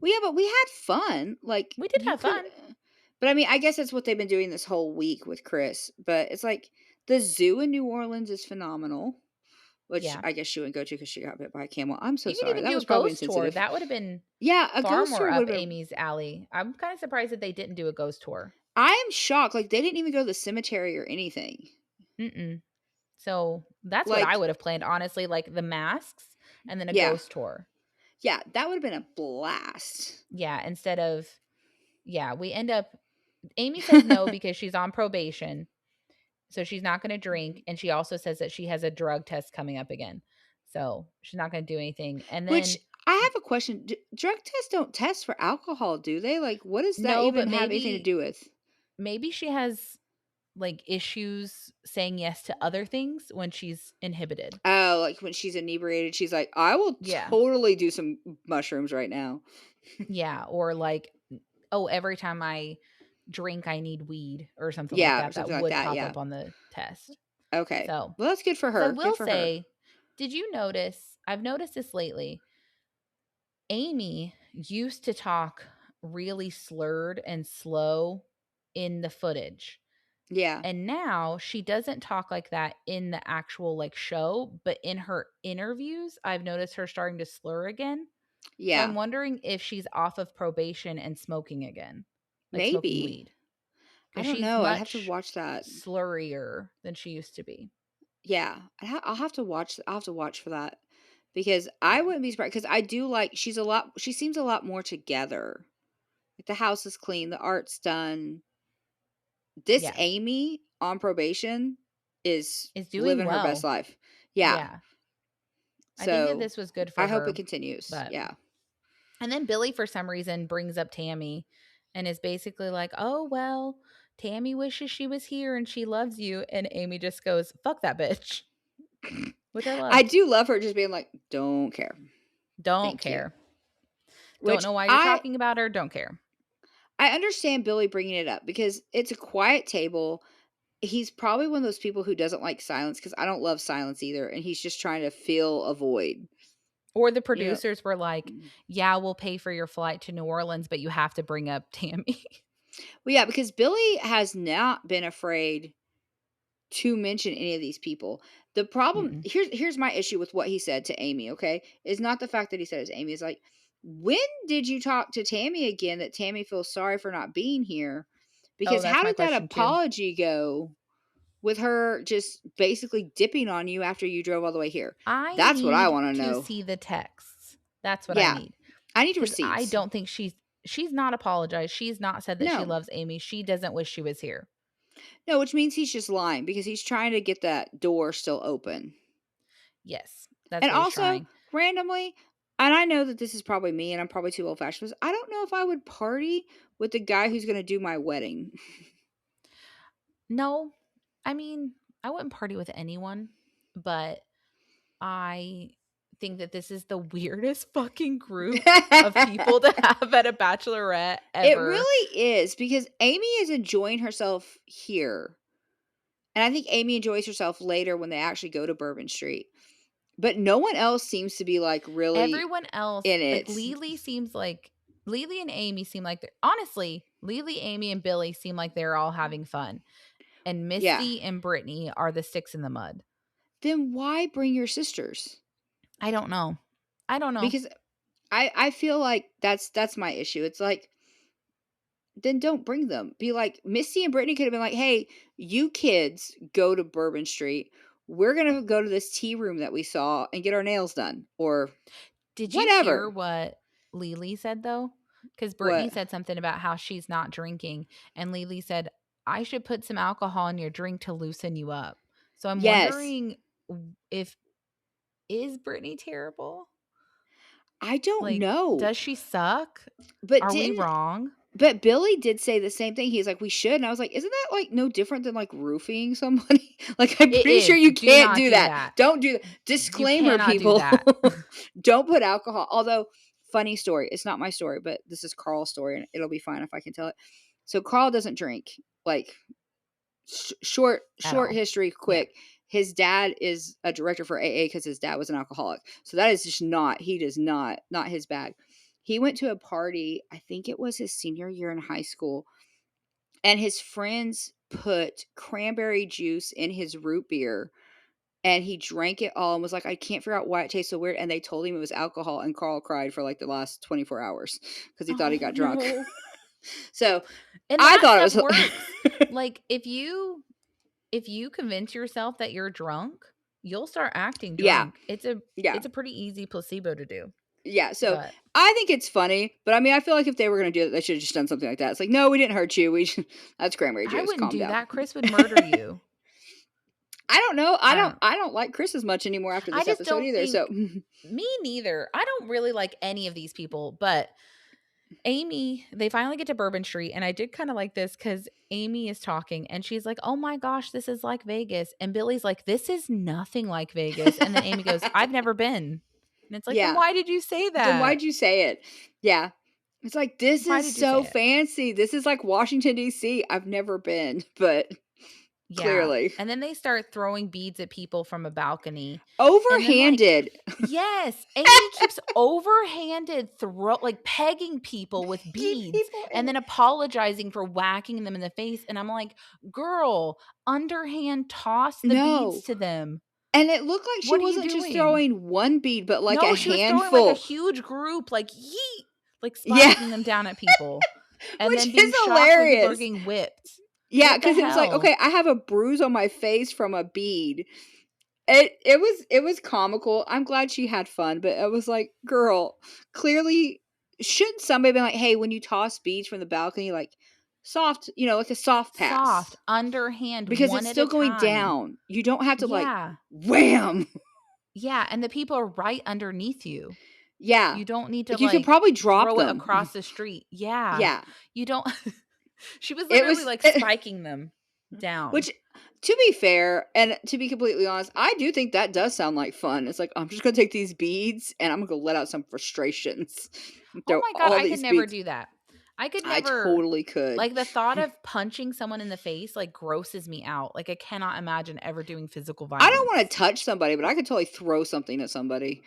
well, yeah, but we had fun. Like, We did you have could fun. but I mean, I guess that's what they've been doing this whole week with Chris, but it's like the zoo in New Orleans is phenomenal, which Yeah. I guess she wouldn't go to because she got bit by a camel. I'm so You could sorry. even That do a was probably ghost tour. insensitive. That would have been Yeah, a far ghost more tour up would've been. Amy's alley. I'm kind of surprised that they didn't do a ghost tour. I am shocked, like, they didn't even go to the cemetery or anything. Mm-mm. So that's what I Like, would have planned, honestly, like the masks and then a yeah. ghost tour. Yeah, that would've been a blast. Yeah, instead of yeah, we end up Amy says no because she's on probation, so she's not gonna drink, and she also says that she has a drug test coming up again. So, she's not gonna do anything, and Which, then I have a question, d drug tests don't test for alcohol, do they? Like, what does that no, even but have anything to do with? maybe she has, like, issues saying yes to other things when she's inhibited. Oh, like, when she's inebriated, she's like, "I will Yeah. totally do some mushrooms right now." Yeah, or like, "Oh, every time I drink, I need weed," or something like Yeah, or that, that something like would that, pop yeah. up on the test. Okay. So Well, that's good for 'cause I her, good will for her. say, did you notice I've noticed this lately, Amy used to talk really slurred and slow in the footage, Yeah, and now she doesn't talk like that in the actual, like, show, but in her interviews, I've noticed her starting to slur again. So I'm yeah. wondering if she's off of probation and smoking again, like smoking Maybe. weed, I because don't she's know, I'd have to much watch that. slurrier than she used to be. Yeah, I'll have to watch for that because I Yeah. wouldn't be surprised because I do like she seems a lot more together. Like, the house is clean, the art's done. This Yeah. Amy on probation is Is doing living her best well. life. Yeah. Yeah. I think that So, this was good I for hope it her, continues. but Yeah. and then Billy, for some reason, brings up Tammy and is basically like, "Oh, well, Tammy wishes she was here and she loves you." And Amy just goes, "Fuck that bitch," which I I loved. do love her just being like, "Don't care. Don't Thank you." care. Don't Which know why you're I talking about her. Don't care. I understand Billy bringing it up because it's a quiet table. He's probably one of those people who doesn't like silence because I don't love silence either, and he's just trying to fill a void. Or the You know producers were like, Mm. "Yeah, we'll pay for your flight to New Orleans, but you have to bring up Tammy." Well, yeah, because Billy has not been afraid to mention any of these people. The problem Mm-mm. here's my issue with what he said to Amy, okay? Is not the fact that he said it to Amy. Is like, when did you talk to Tammy again that Tammy feels sorry for not being here? Oh, Because that's how my did that question too. apology go with her just basically dipping on you after you drove all the way here? I That's what I need want to to know. see the texts. That's what I Yeah, need. I need Because I receipts. don't think she's not apologized. She's not said that she No, loves Amy. She doesn't wish she was here. no, which means he's just lying because he's trying to get that door still open. Yes, that's And what he's also, trying. randomly, and I know that this is probably me and I'm probably too old fashioned, I don't know if I would party with the guy who's going to do my wedding. No, I mean, I wouldn't party with anyone, but I think that this is the weirdest fucking group of people to have at a bachelorette It ever. really is because Amy is enjoying herself here. And I think Amy enjoys herself later when they actually go to Bourbon Street. But no one else seems to be like really Everyone else, in like it. Lily and Amy seem like they're honestly, Lily, Amy, and Billy seem like they're all having fun. And Yeah. Misty and Brittany are the sticks in the mud. Then why bring your sisters? I don't know. I don't know. Because I feel like that's my issue. It's like then don't bring them. Be like Misty and Brittany could have been like, "Hey, you kids go to Bourbon Street. We're going to go to this tea room that we saw and get our nails done or Did you hear whatever." what Lily said though? Because Brittany What? said something about how she's not drinking, and Lily said, "I should put some alcohol in your drink to loosen you up." So I'm Yes. wondering if is Brittany terrible? I don't Like, know. does she suck? But Are we didn't wrong? but Billy did say the same thing. He's like, "We should." And I was like, "Isn't that like no different than like roofing somebody?" Like I'm It pretty sure is. you Do can't not do do that. that. Don't do that. You Disclaimer, cannot do people. that. Don't put alcohol. Although funny story, it's not my story, but this is Carl's story and it'll be fine if I can tell it. So Carl doesn't drink. Like At short all. history Yeah. quick. His dad is a director for AA because his dad was an alcoholic. So that is just not he does not his bag. He went to a party, I think it was his senior year in high school, and his friends put cranberry juice in his root beer and he drank it all and was like, I can't figure out why it tastes so weird. And they told him it was alcohol, and Carl cried for like the last 24 hours because he thought he Oh got drunk. no. So And I that thought stuff it works. was Like if you convince yourself that you're drunk, you'll start acting yeah, drunk. It's a yeah. it's a pretty easy placebo to do. Yeah, so But I think it's funny, but I mean, I feel like if they were gonna do it, they should have just done something like that. It's like, "No, we didn't hurt you. That's cranberry I juice. wouldn't Calm do down." that. Chris would murder you. I don't know. I I don't don't I don't like Chris as much anymore after I this just episode don't either. So think me neither. I don't really like any of these people, but Amy, they finally get to Bourbon Street, and I did kind of like this because Amy is talking and she's like, "Oh my gosh, this is like Vegas." And Billy's like, "This is nothing like Vegas." And then Amy goes, "I've never been." And it's like, then yeah. why did you say Then that? why'd you say it? Yeah. It's like, "This Why is did you say so it? fancy. This is like Washington, DC. I've never been," but Yeah. clearly. And then they start throwing beads at people from a balcony. And then like Overhanded. yes, Amy keeps overhanded like pegging people with Keep beads people and in then apologizing for whacking them in the face. And I'm like, girl, underhand toss the beads No. to them. And it looked like she What are you wasn't just doing? throwing one bead, but like No, a she was throwing like a handful. huge group, like yeet, like Yeah. spiking them down at people and Which then is being shocked when people are hilarious. getting whipped. Yeah, What the because it was like, hell? okay, I have a bruise on my face from a bead. It was comical. I'm glad she had fun, but it was like, girl, clearly shouldn't somebody be like, hey, when you toss beads from the balcony, like soft, like a soft Soft, pass. underhand, Because one it's at a still going time. down. You don't have to like Yeah. wham. Yeah, and the people are right underneath you. Yeah. You don't need to, Like you could like, probably drop throw it them. across the street. Yeah. Yeah. You don't she was It literally, was like, spiking them down. which to be fair, and to be completely honest, I do think that does sound like fun. It's like, I'm just gonna take these beads and I'm gonna let out some frustrations. Oh Throw my god, all I could these never beads. do that. I could I never totally could. like, the thought of punching someone in the face, like, grosses me out. Like, I cannot imagine ever doing physical I don't wanna violence. touch somebody, but I could totally throw something at somebody.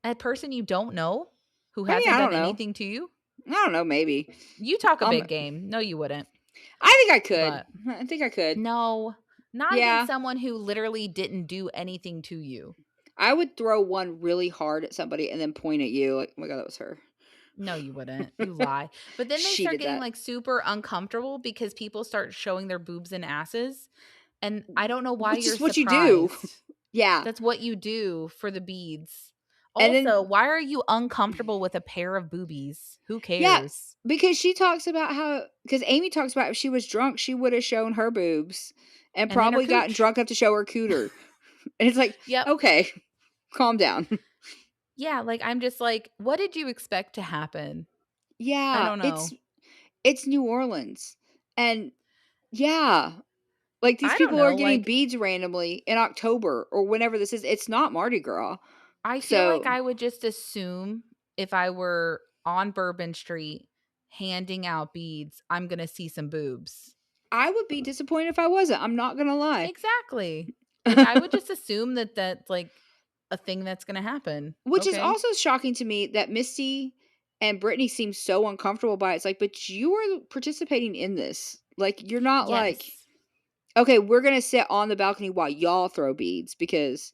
A person you don't know who I mean, hasn't I done don't know. anything to you? I don't know, maybe. You talk a Um, big game. No, you wouldn't. I think I could. But I think I could. no, not against Yeah. someone who literally didn't do anything to you. I would throw one really hard at somebody and then point at you like, "Oh my god, that was her." No, you wouldn't. You lie. But then they She start did getting, that. like, super uncomfortable because people start showing their boobs and asses, and I don't know why Which you're is what you do. surprised. Yeah. That's what you do for the beads. And then Also, why are you uncomfortable with a pair of boobies? Who yeah, cares? because she talks about how because Amy talks about if she was drunk, she would have shown her boobs and And then her probably gotten cooch. drunk enough to show her cooter. And it's like, Yep. okay, calm down. Yeah, like, I'm just like, what did you expect to happen? I Yeah, don't know. it's New Orleans. And yeah, like these I don't people are know, getting like, beads randomly in October or whenever this is. It's not Mardi Gras. I feel like So I would just assume if I were on Bourbon Street handing out beads, I'm gonna see some boobs. I would be disappointed if I wasn't. I'm not gonna lie. Exactly. Like, I would just assume that that's, like, a thing that's gonna happen, Which is okay? also shocking to me that Misty and Brittany seem so uncomfortable by it. It's like, but you are participating in this. Like, you're not like, Yes. okay, we're gonna sit on the balcony while y'all throw beads because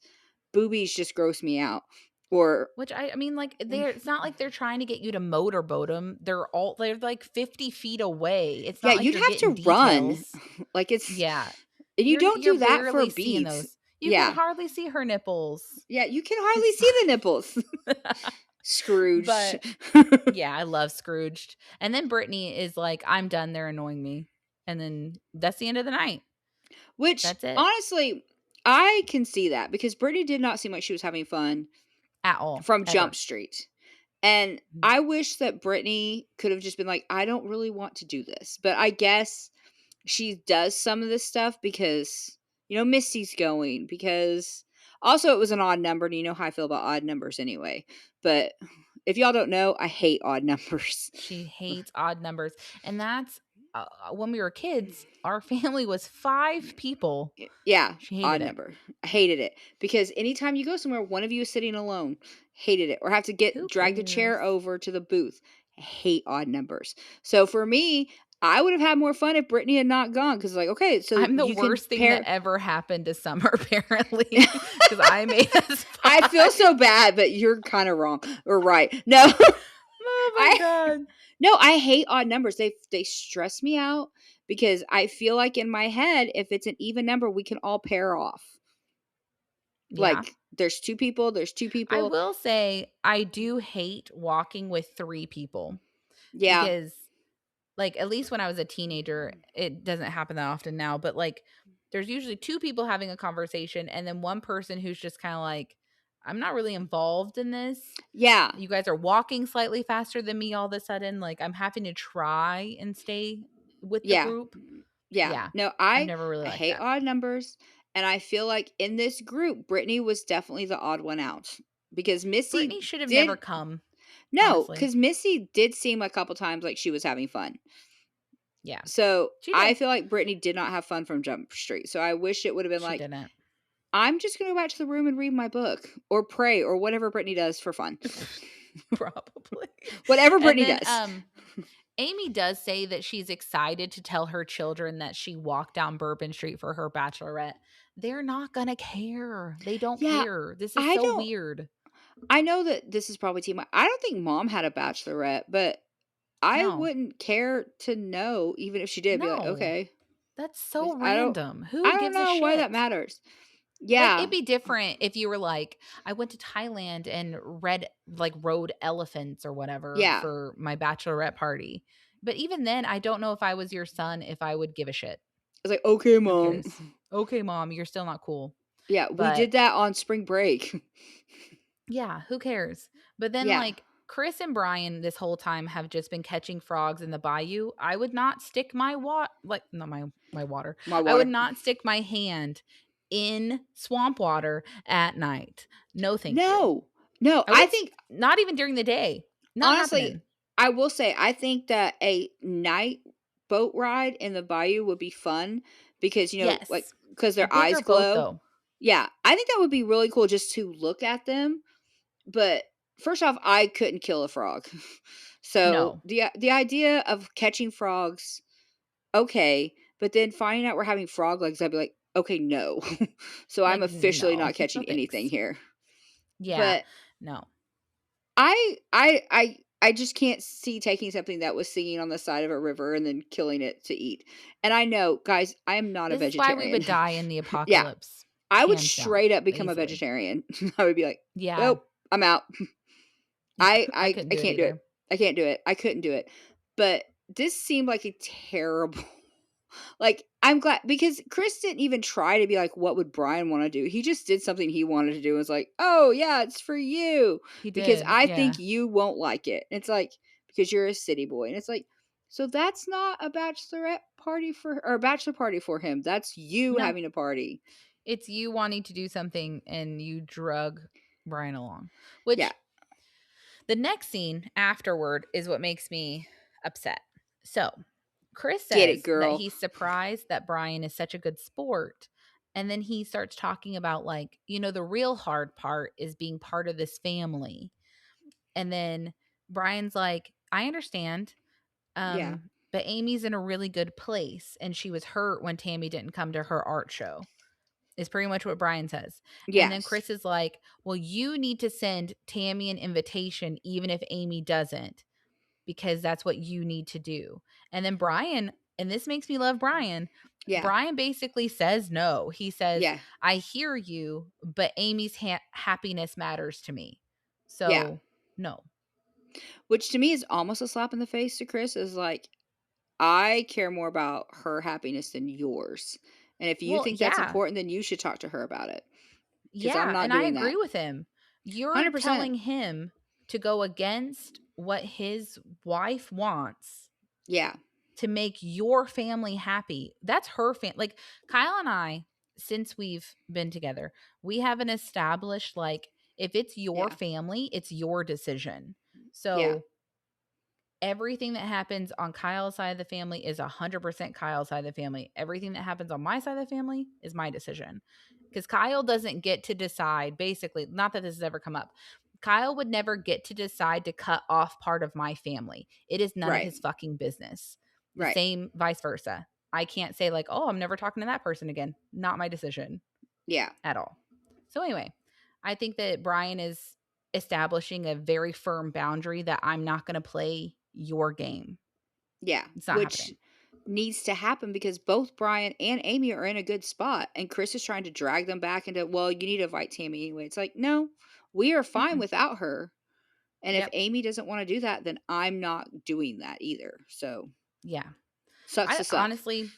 boobies just gross me out. Or Which I mean, like, they're it's not like they're trying to get you to motorboat them. They're, like, 50 feet away. It's yeah, not like you'd you're have getting to run. details. Like it's Yeah. and you don't You're do that for barely seeing beads. those. You can Yeah. hardly see her nipples. Yeah, you can hardly It's see the nipples. fine. Scrooge. But yeah, I love Scrooged. And then Brittany is like, "I'm done, they're annoying me." And then that's the end of the night. Which That's it. honestly, I can see that because Brittany did not seem like she was having fun At all, from Jump ever. Street. And Mhm. I wish that Brittany could have just been like, I don't really want to do this. But I guess she does some of this stuff because, Misty's going. Because also it was an odd number. And you know how I feel about odd numbers anyway. But if y'all don't know, I hate odd numbers. She hates odd numbers, and that's when we were kids, our family was 5 people. Yeah, She hated odd it. number. I hated it because anytime you go somewhere, one of you is sitting alone. Hated it. Or have to Who drag the chair cares? over to the booth. I hate odd numbers. So for me, I would have had more fun if Brittany had not gone because like, okay, so I'm the you can worst thing that pair. ever happened to Summer apparently, because I made us I feel 5. so bad, but you're kind of wrong or right. No, Oh my I god. no, I hate odd numbers. They stress me out because I feel like in my head, if it's an even number, we can all pair off. Yeah. Like there's two people, there's two I people. will say I do hate walking with 3 people Yeah. because, like, at least when I was a teenager, it doesn't happen that often now, but, like, there's usually 2 people having a conversation and then one person who's just kinda like, "I'm not really involved in this. Yeah. You guys are walking slightly faster than me all of a sudden, like, I'm having to try and stay with the Yeah. group." Yeah. Yeah. No, I've I never really I liked hate that. odd numbers, and I feel like in this group, Brittany was definitely the odd one out because Missy Brittany should have never did come, no, honestly. because Missy did seem a couple times like she was having fun. Yeah. So She I did. feel like Brittany did not have fun from Jump Street. So I wish it would have been She like, didn't. I'm just gonna go back to the room and read my book or pray or whatever Brittany does for fun. Probably. Whatever And Brittany then, does. Amy does say that she's excited to tell her children that she walked down Bourbon Street for her bachelorette. They're not gonna care. They don't Yeah, care. This is I so don't weird. I know that this is probably team. I don't think mom had a bachelorette, but I No. wouldn't care to know even if she did. Be like, No. okay, That's so I don't, random. I Who don't gives a know why that shit? matters. Like, Yeah, it'd be different if you were like, "I went to Thailand and rode elephants or whatever yeah. for my bachelorette party." But even then, I don't know if I was your son, if I would give a shit. It's like, okay, Who mom. cares? "Okay, mom, you're still not cool." Yeah, we But did that on spring break. yeah, who cares? But then, Yeah, like, Chris and Brian this whole time have just been catching frogs in the bayou. I would not stick my not my water. my I would water. not stick my hand in swamp water at night. No, thank you. No, no. I I would think not even during the day. Not honestly, happening. I will say I think that a night boat ride in the bayou would be fun because like Yes. because A their bigger eyes boat glow. though. Yeah, I think that would be really cool just to look at them. But first off, I couldn't kill a frog. So No. the idea of catching frogs, okay, but then finding out we're having frog legs, I'd be like, okay, no. So I'm Like, officially no. not No catching anything thanks. here. Yeah. But No. I I just can't see taking something that was singing on the side of a river and then killing it to eat. And I know, guys, I am not a This is why we vegetarian. would die in the Yeah, apocalypse, I would hands down, straight up become a easily. vegetarian. I would be like, Yeah. "Nope, I'm out. I couldn't I do it can't do it. either. I can't do it. I couldn't do it." But this seemed like a terrible like, I'm glad because Chris didn't even try to be like, "What would Brian wanna do?" He just did something he wanted to do and was like, "Oh, yeah, it's for you, He because did, I think yeah. you won't like it." It's like, "Because you're a city boy." And it's like, so that's not a bachelorette party for or a bachelor party for him. That's you No, having a party. it's you wanting to do something and you drug Brian along, Yeah. which the next scene afterward is what makes me upset. So, Chris Get it, says that girl. he's surprised that Brian is such a good sport. And then he starts talking about, like, the real hard part is being part of this family. And then Brian's like, I understand. Yeah. But Amy's in a really good place. And she was hurt when Tammy didn't come to her art show, is pretty much what Brian says. And then Yes. Chris is like, well, you need to send Tammy an invitation, even if Amy doesn't, because that's what you need to do. And then Brian, and this makes me love Brian. Yeah. Brian basically says no. He says, Yeah. I hear you, but Amy's happiness matters to me. Yeah. So, no. Which to me is almost a slap in the face to Chris, is like, I care more about her happiness than yours. And if you Well, think that's yeah. important, then you should talk to her about it. Because I'm Yeah. not And I doing that. agree with him. You're 100%. telling him to go against what his wife wants Yeah. to make your family happy. That's her like Kyle and I, since we've been together, we haven't established, like, if it's your Yeah. family, it's your decision. Yeah. So everything that happens on Kyle's side of the family is 100% Kyle's side of the family. Everything that happens on my side of the family is my decision. Because Kyle doesn't get to decide, basically, not that this has ever come up. Kyle would never get to decide to cut off part of my family. It is none of Right. his fucking business. The Right. same vice versa. I can't say, like, oh, I'm never talking to that person again. Not my decision Yeah. at all. So, anyway, I think that Brian is establishing a very firm boundary that I'm not going to play your game. Yeah. It's not Which happening. needs to happen because both Brian and Amy are in a good spot. And Chris is trying to drag them back into, well, you need to invite Tammy anyway. It's like, no, we are fine Mm-mm. without her. And if Yep. Amy doesn't want to do that, then I'm not doing that either. So Yeah. sucks I to suck. honestly,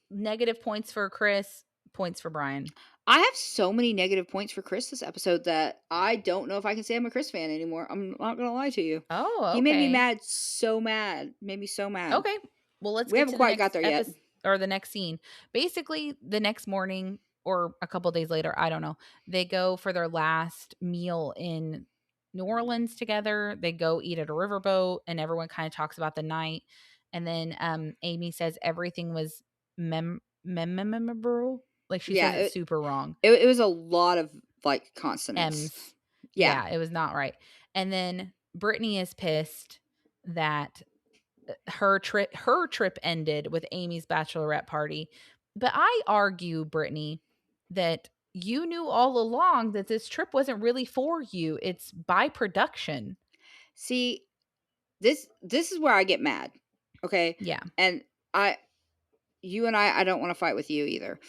negative points for Chris, points for Brian. I have so many negative points for Chris this episode that I don't know if I can say I'm a Chris fan anymore. I'm not gonna lie to you. Oh, He made me okay. mad, so mad. Made me so mad. Okay. Well, let's We get haven't to the quite got next there yet. episode or the next scene. Basically, the next morning or a couple days later, I don't know. They go for their last meal in New Orleans together. They go eat at a riverboat and everyone kind of talks about the night. And then Amy says everything was memorable. Like, she Yeah, says it super wrong. it was a lot of like consonants. M's. Yeah. Yeah, it was not right. And then Brittany is pissed that her trip ended with Amy's bachelorette party. But I argue, Brittany, that you knew all along that this trip wasn't really for you. It's by production. See, this is where I get mad. Okay? Yeah. And I you and I don't want to fight with you either.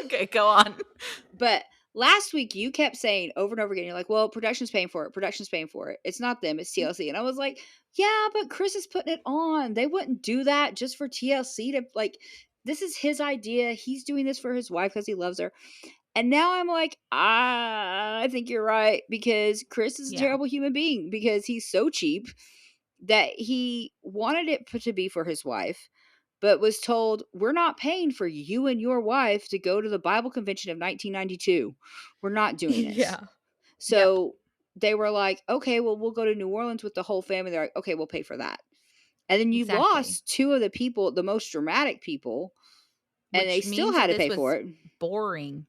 Okay, go on. But last week you kept saying over and over again, you're like, well, production's paying for it. Production's paying for it. It's not them, it's TLC. And I was like, yeah, but Chris is putting it on. They wouldn't do that just for TLC to like, this is his idea. He's doing this for his wife because he loves her. And now I'm like, I think you're right because Chris is a Yeah. terrible human being because he's so cheap that he wanted it to be for his wife, but was told, we're not paying for you and your wife to go to the Bible convention of 1992. We're not doing it. Yeah. Yep. So they were like, okay, well, we'll go to New Orleans with the whole family. They're like, okay, we'll pay for that. And then you Exactly. lost two of the people, the most dramatic people, and they Which still means had that to this pay for was it. boring.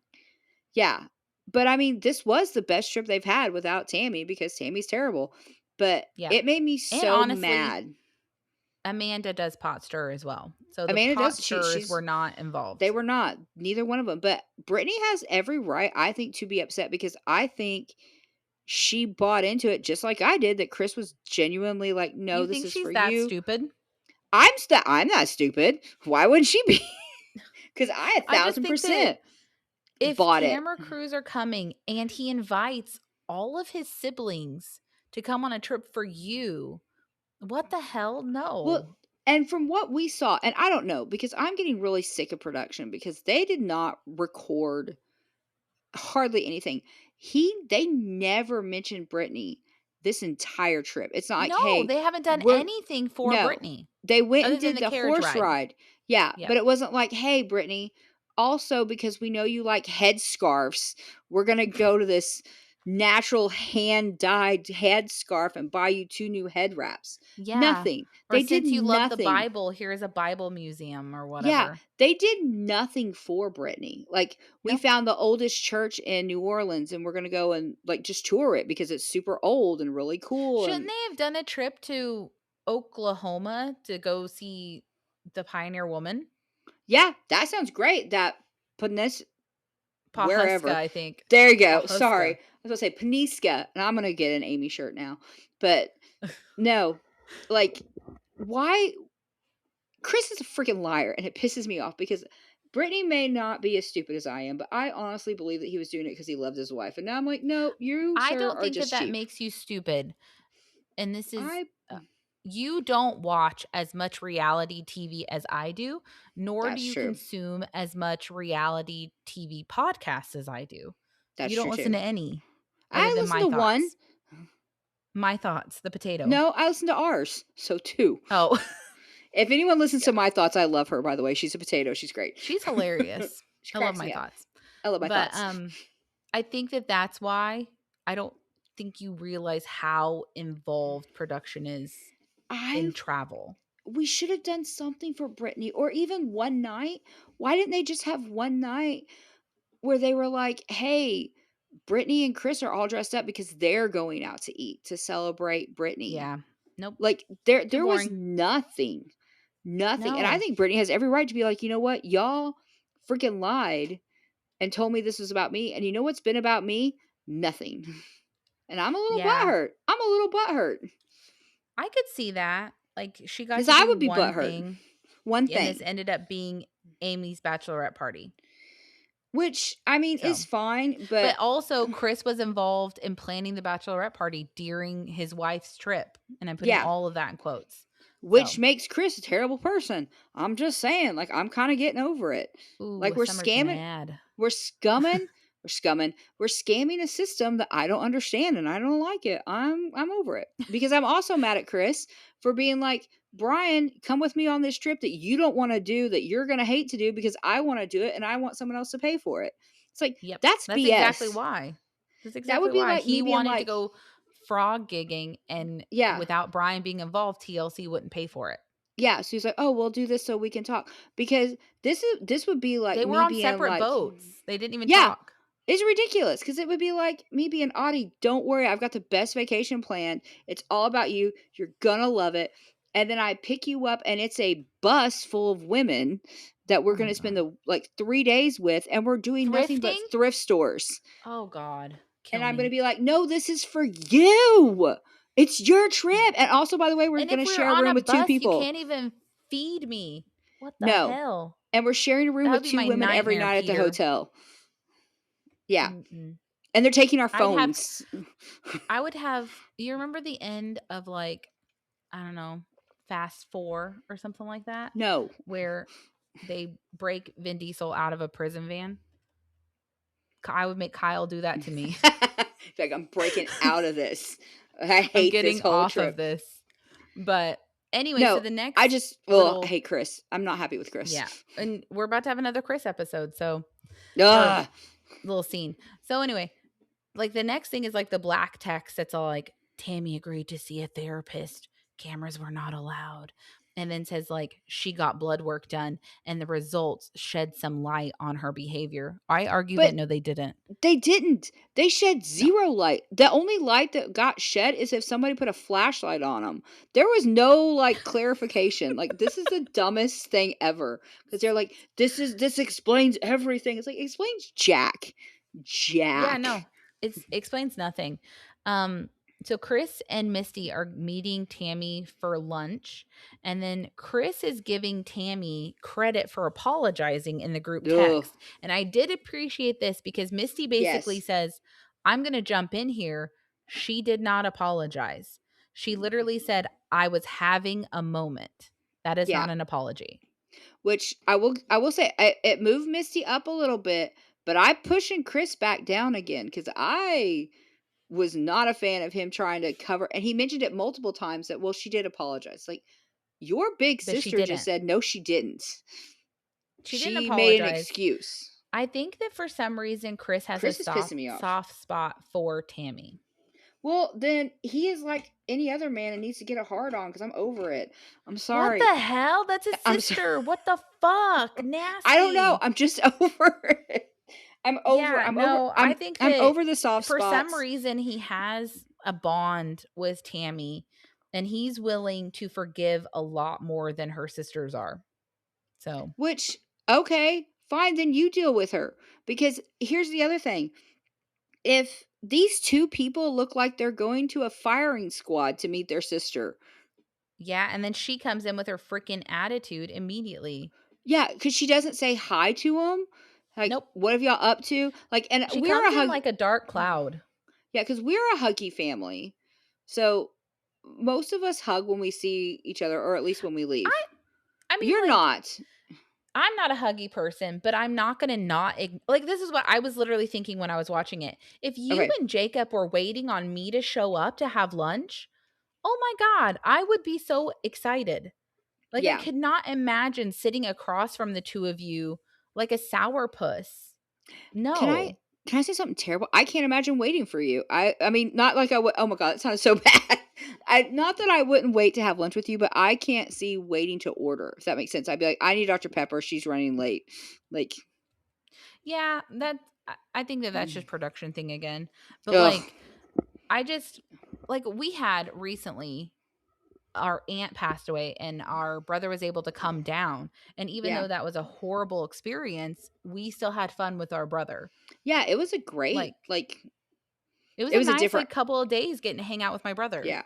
Yeah. But I mean, this was the best trip they've had without Tammy because Tammy's terrible. But Yep. it made me And so honestly, mad. Amanda does pot stir as well. So the Amanda pot does. stirrers She's were not involved. They were not, neither one of them. But Brittany has every right, I think, to be upset because I think she bought into it just like I did, that Chris was genuinely like, "No, You this think is for she's that you." stupid? I'm not stupid. Why would she be? Because I I just think that 1,000% if bought it. camera crews are coming and he invites all of his siblings to come on a trip for you, what the hell? Well, No. and from what we saw, and I don't know, because I'm getting really sick of production because they did not record hardly anything. They never mentioned Brittany this entire trip. It's not like, No, "Hey, they haven't done we're" anything for no. Brittany They went and other than did the the carriage horse ride. ride. Yeah, Yep. but it wasn't like, "Hey, Brittany, also because we know you like headscarves, we're gonna go to this natural hand-dyed headscarf and buy you 2 new head wraps." Yeah. Nothing. Or They did since you love the nothing. Bible, here's a Bible museum or Yeah, whatever. they did nothing for Brittany. Like, we Nope. found the oldest church in New Orleans, and we're gonna go and, like, just tour it because it's super old and really cool, Shouldn't and they have done a trip to Oklahoma to go see the Pioneer Woman? yeah, that sounds great. That Panis Pahuska, wherever. I think. There you go. Sorry. Pahuska. I was gonna say Paniska, and I'm gonna get an Amy shirt now. But no, like, why Chris is a freaking liar, and it pisses me off because Brittany may not be as stupid as I am, but I honestly believe that he was doing it because he loved his wife. And now I'm like, no, you, I sir, don't are think that just that cheap. makes you stupid. And this is I you don't watch as much reality TV as I do, nor do That's you true. consume as much reality TV podcasts as I do. That's You don't true listen too. to any other I than listen my to one. thoughts. My thoughts, the potato. No, I listen to ours. So two. Oh, If anyone listens to yeah. my thoughts, I love her, by the way. She's a potato. She's great. She's hilarious. She I love cracks my me up. thoughts. I love my But thoughts. I think that that's why I don't think you realize how involved production is I in travel. We should have done something for Brittany or even one night. Why didn't they just have one night where they were like, "Hey, Brittany and Chris are all dressed up because they're going out to eat to celebrate Brittany." Yeah. Nope. Like Too there was boring. nothing. Nothing. And I No. think Brittany has every right to be like, "You know what? Y'all freaking lied and told me this was about me. And you know what's been about me? Nothing." And I'm a little Yeah. butthurt. I'm a little butthurt I could see that. Like she got because to I do would be one butthurt. thing One and this thing. ended up being Amy's bachelorette party. Which, I mean, So, is fine, but but also Chris was involved in planning the bachelorette party during his wife's trip, and I'm putting yeah, all of that in quotes. which So, makes Chris a terrible person. I'm just saying, like, I'm kinda getting over it. ooh, Like, we're Summer's scamming mad. we're scumming we're scumming we're scamming a system that I don't understand, and I don't like it. I'm over it. Because I'm also mad at Chris for being like, "Brian, come with me on this trip that you don't wanna do, that you're gonna hate to do because I wanna do it, and I want someone else to pay for it." It's like, Yep. that's That's exactly BS. why. That's That would exactly be why. like me He being wanted to like go frog gigging, and yeah. without Brian being involved, TLC wouldn't pay for it. Yeah, so he's like, "Oh, we'll do this so we can talk." Because this would be like They were me on being separate like boats. They didn't even yeah, talk. it's ridiculous because it would be like me being, "Audie, don't worry, I've got the best vacation planned. It's all about you. You're gonna love it." And then I pick you up and it's a bus full of women that we're Oh my gonna spend god. the, like, 3 days with, and we're doing nothing but Thrifting? thrift stores. Oh god. And Kill I'm gonna me. be like, "No, this is for you. It's your trip." And also, by the way, we're And if gonna we were share a on a room with 2 bus, you people. can't even feed me. What the No. hell? And we're sharing a room That would with be 2 my women every nightmare, night at the Peter. hotel. Yeah, Mm-mm. and they're taking our I'd have phones. I would have you remember the end of, like, I don't know, Fast 4 or something like that? No. Where they break Vin Diesel out of a prison van? I would make Kyle do that to me. Like, I'm breaking out of this. I I'm hate this getting whole off of trip. this. But anyway, so No, the I next just I little hate Chris. I'm not happy with Chris. yeah, and we're about to have another Chris episode, so or Ugh. little scene. So anyway, like the next thing is like the black text that's all like Tammy agreed to see a therapist. Cameras were not allowed. And then says like she got blood work done and the results shed some light on her behavior. I argue that But no, they didn't. they didn't. They shed No. 0 light. The only light that got shed is if somebody put a flashlight on them. There was no, like, clarification. Like, this is the dumbest thing ever. Because 'cause they're like, "This explains everything." It's like, "It explains jack. Yeah, Jack." no. It explains nothing. Um, so Chris and Misty are meeting Tammy for lunch, and then Chris is giving Tammy credit for apologizing in the group Ugh. text. And I did appreciate this because Misty basically Yes. says, "I'm going to jump in here. She did not apologize. She literally said, I was having a moment. That is Yeah. not an apology." Which I will say it moved Misty up a little bit, but I pushing Chris back down again because I was not a fan of him trying to cover, and he mentioned it multiple times that, well, she did apologize. Like, your big But she sister just didn't. said, "No, she didn't." She didn't She made an apologize. excuse. I think that for some reason Chris has a Chris is pissing me off. soft spot for Tammy. Well, then he is like any other man and needs to get a hard on because I'm over it. I'm What sorry. the hell? That's his I'm so sister. What the fuck? I don't know. Nasty. I'm just over it. I'm over Yeah, I'm over no, I I'm think I'm that over the soft for some spots, reason he has a bond with Tammy and he's willing to forgive a lot more than her sisters are. So, which, okay, fine, then you deal with her. Because here's the other thing. If these 2 people look like they're going to a firing squad to meet their sister. yeah, and then she comes in with her freaking attitude immediately. Yeah, because she doesn't say hi to them. Like, Nope. "What have y'all up to?" Like, and She we're a comes in hug like a dark cloud. yeah, because 'cause we're a huggy family. So, most of us hug when we see each other, or at least when we leave. I I mean You're like not. I'm not a huggy person, but I'm not gonna not like, this is what I was literally thinking when I was watching it. If you Okay. and Jacob were waiting on me to show up to have lunch, oh my god, I would be so excited. Like, I Yeah. could not imagine sitting across from the 2 of you like a sourpuss. Can I No. can I say something terrible? I can't imagine waiting for you. I mean, not like I would. Oh my god, that sounds so bad. I not that I wouldn't wait to have lunch with you, but I can't see waiting to order, if that makes sense. I'd be like, "I need Dr. Pepper, she's running late." Like, Yeah, I think that that's just production thing again. But, ugh. like, I just like, we had recently our aunt passed away and our brother was able to come down, and even Yeah. though that was a horrible experience, we still had fun with our brother. Yeah, it was a great, Like, like, it was it a was a nice, different like, couple of days getting to hang out with my brother. yeah.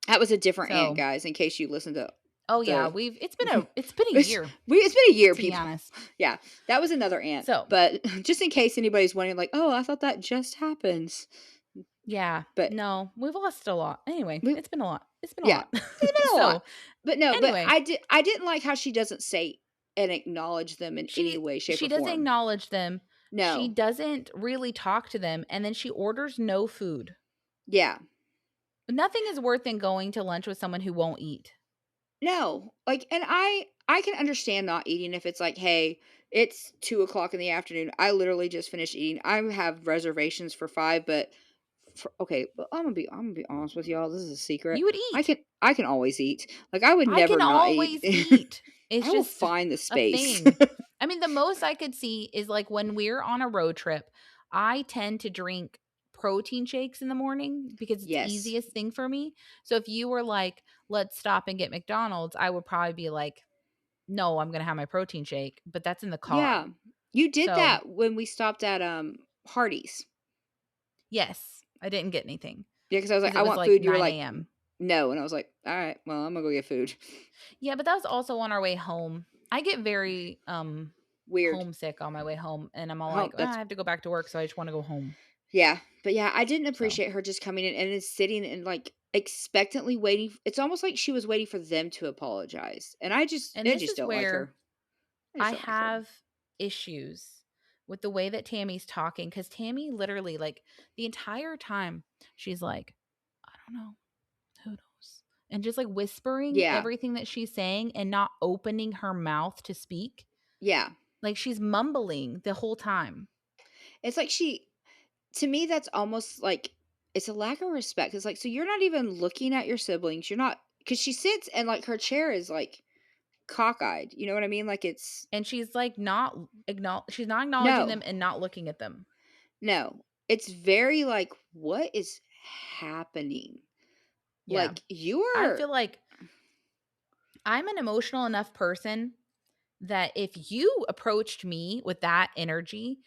That was a different aunt, So, guys, in case you listened to oh yeah, the we've it's been a it's year, it's been a year, to be people. honest. Yeah, that was another aunt, So, but just in case anybody's wondering, like, "Oh, I thought that just happens." yeah, But no, we've lost a lot. Anyway, we it's been a lot. It's been a yeah, lot. it's been a lot. So, But no, but anyway, I didn't like how she doesn't say and acknowledge them in any way, shape, she or doesn't form. acknowledge them. She No. doesn't really talk to them, and then she orders no food. Yeah. Nothing is worth than going to lunch with someone who won't eat. No. Like, and I can understand not eating if it's like, "Hey, it's 2 o'clock in the afternoon. I literally just finished eating. I have reservations for 5, but okay, but I'm gonna be honest with y'all. This is a secret. You would eat. I can always eat. Like, I would I can never not eat. always eat. It's I will just find the a space. thing. I mean, the most I could see is like when we're on a road trip, I tend to drink protein shakes in the morning because it's the Yes. easiest thing for me. So if you were like, let's stop and get McDonald's, I would probably be like, no, I'm going to have my protein shake, but that's in the car. Yeah. You did So, that when we stopped at Hardee's. yes, I didn't get anything Yeah, because I was like, because "I it was want like food." You were 9 like, a.m. "No," and I was like, "All right, well, I'm gonna go get food." Yeah, but that was also on our way home. I get very Weird. homesick on my way home and I'm all Oh, like, "Ah, I that's have to go back to work, so I just want to go home." yeah, but yeah, I didn't So, appreciate her just coming in and then sitting and like expectantly waiting. It's almost like she was waiting for them to apologize, and and I this just is don't like where her. I just I don't like her. have issues with the way that Tammy's talking cuz Tammy literally like the entire time she's like, "I don't know. Who knows?" And just like whispering Yeah, everything that she's saying and not opening her mouth to speak. yeah. Like she's mumbling the whole time. It's like she to me. That's almost like it's a lack of respect. It's like so you're not even looking at your siblings. You're not because she sits and like her chair is like cockeyed. You know what I mean? Like it's And she's like not she's not acknowledging no. them and not looking at them. No, it's very like, "What is happening?" Yeah. Like, I you're feel like I'm an emotional enough person that if you approached me with that energy,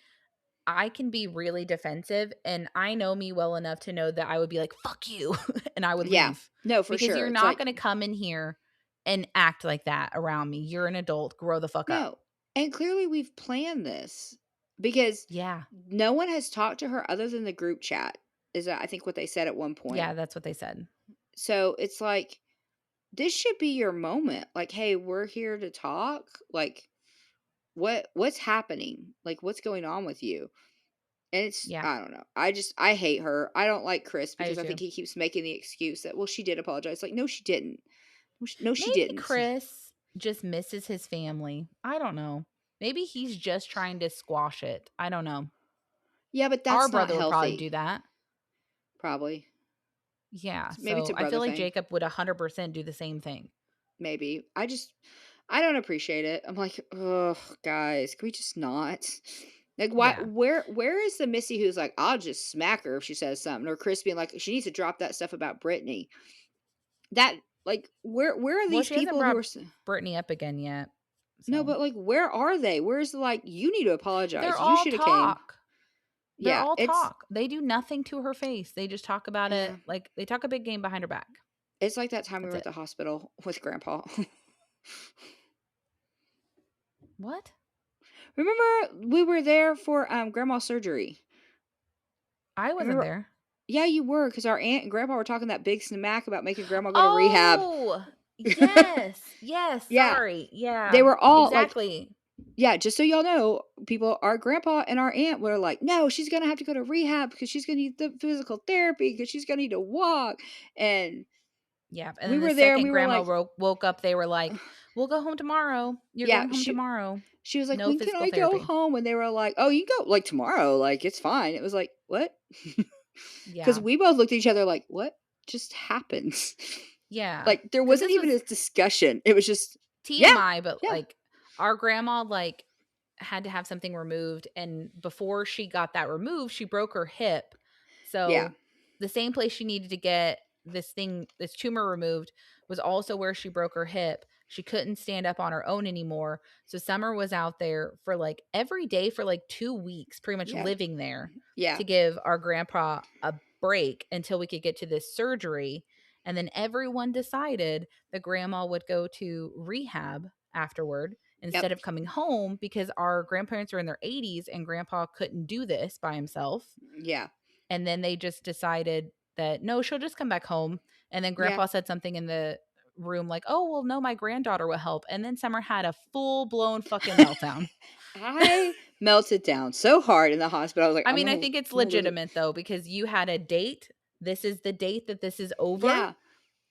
I can be really defensive, and I know me well enough to know that I would be like, "Fuck you," and I would Yeah. leave No, for because sure. you're It's not like, gonna come in here and act like that around me. You're an adult, grow the fuck up. no. And clearly we've planned this because Yeah. no one has talked to her other than the group chat, is I think what they said at one point. Yeah, that's what they said. So it's like, this should be your moment. Like, hey, we're here to talk. Like, what's happening? Like, what's going on with you? And it's, Yeah, I don't know. I hate her. I don't like Chris I do because I think too. he keeps making the excuse that, well, she did apologize. Like, no, she didn't. No, she Maybe didn't. Chris just misses his family. I don't know. Maybe he's just trying to squash it. I don't know. Yeah, but Our that's not brother would probably healthy. do that. Probably. Yeah, Maybe it's so a I feel brother like thing. Jacob would 100% do the same thing. Maybe. I don't appreciate it. I'm like, oh, guys, can we just not? Like, why? Yeah. Where is the Missy who's like, I'll just smack her if she says something, or Chris being like, she needs to drop that stuff about Brittany. That like, where are Well, these she hasn't people who brought are? Brittany up again yet. No, So but like, where are they? Where's the like? You need to they're apologize. You all should have came. talk. They're Yeah, all it's talk. They do nothing to her face. They just talk about it yeah, like they talk a big game behind her back. it's like that time we That's were at it. the hospital with Grandpa. What? Remember we were there for Grandma's surgery. I wasn't Remember? there. Yeah, you were, because our aunt and grandpa were talking that big smack about making grandma go to rehab. Oh, yes. Yes, Yeah, sorry. they Yeah, were all like, exactly. yeah, just so y'all know, people, our grandpa and our aunt were like, no, she's gonna have to go to rehab because she's gonna need the physical therapy because she's gonna need to walk. And Yeah, and we then the were there and second we were grandma like, woke up, they were like, "We'll go home tomorrow. You're yeah, going home tomorrow. she was like, No when can physical I go therapy." home? And they were like, oh, you can go like tomorrow, like it's fine. It was like, what? Because Yeah. we both looked at each other like, what just happened? Yeah. Like there Because wasn't this even was a discussion. It was just, yeah, TMI, but, yeah, like, our grandma, like, had to have something removed, and before she got that removed, she broke her hip. yeah, So, the same place she needed to get this tumor removed was also where she broke her hip. She couldn't stand up on her own anymore, so Summer was out there for, like, every day for, like, 2 weeks, pretty much yeah, living there yeah. to give our grandpa a break until we could get to this surgery, and then everyone decided that grandma would go to rehab afterward Yep. instead of coming home because our grandparents are in their 80s and grandpa couldn't do this by himself. Yeah. And then they just decided that no, she'll just come back home. And then Yeah. grandpa said something in the room like, "Oh, well, no, my granddaughter will help." And then Summer had a full blown fucking meltdown. I melted down so hard in the hospital. I was like, I I'm mean, I gonna think it's I'm gonna lose it. legitimate though, because you had a date. This is the date that this is over. Yeah.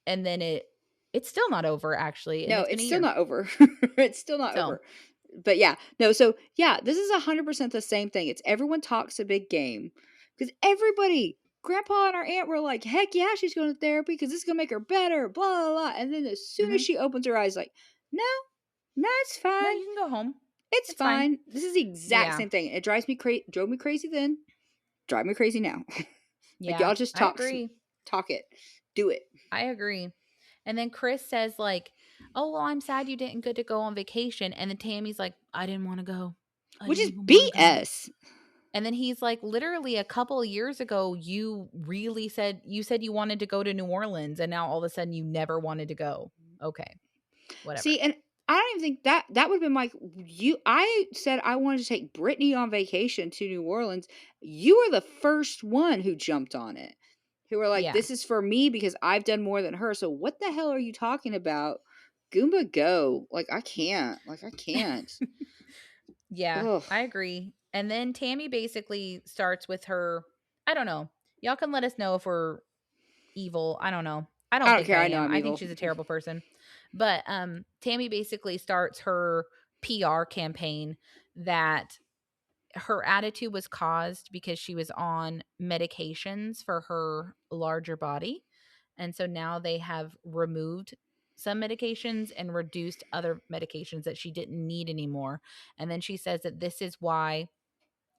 And then it's still not over actually. And No, it's been a it's still year. not over. It's still not So over. But yeah, no, so yeah, this is 100% the same thing. It's everyone talks a big game because everybody, grandpa and our aunt were like, heck yeah, she's going to therapy because this is going to make her better, blah, blah, blah. And then as soon as mhm. she opens her eyes, like, no, no, it's No, fine. you can go home. It's It's fine. fine. This is the exact Yeah. same thing. It drove me crazy then, drive me crazy now. Like, Yeah. y'all just I agree. talk it, do it. I agree. And then Chris says like, "Oh, well, I'm sad you didn't get to go on vacation." And then Tammy's like, "I didn't want to go. I Which didn't is even want to go." BS. And then he's like, "Literally a couple of years ago, you said you wanted to go to New Orleans and now all of a sudden you never wanted to go." Okay. Whatever. See, and I don't even think that would have been like, you. I said I wanted to take Brittany on vacation to New Orleans. You were the first one who jumped on it. Who were like, Yeah. "This is for me because I've done more than her." So what the hell are you talking about? Goomba go. Like I can't. Like I can't. Yeah, Ugh. I agree. And then Tammy basically starts with her, I don't know. Y'all can let us know if we're evil. I don't know. I I don't don't think care. I I know am. I'm I think evil. she's a terrible person. But Tammy basically starts her PR campaign that her attitude was caused because she was on medications for her larger body. And so now they have removed some medications and reduced other medications that she didn't need anymore. And then she says that this is why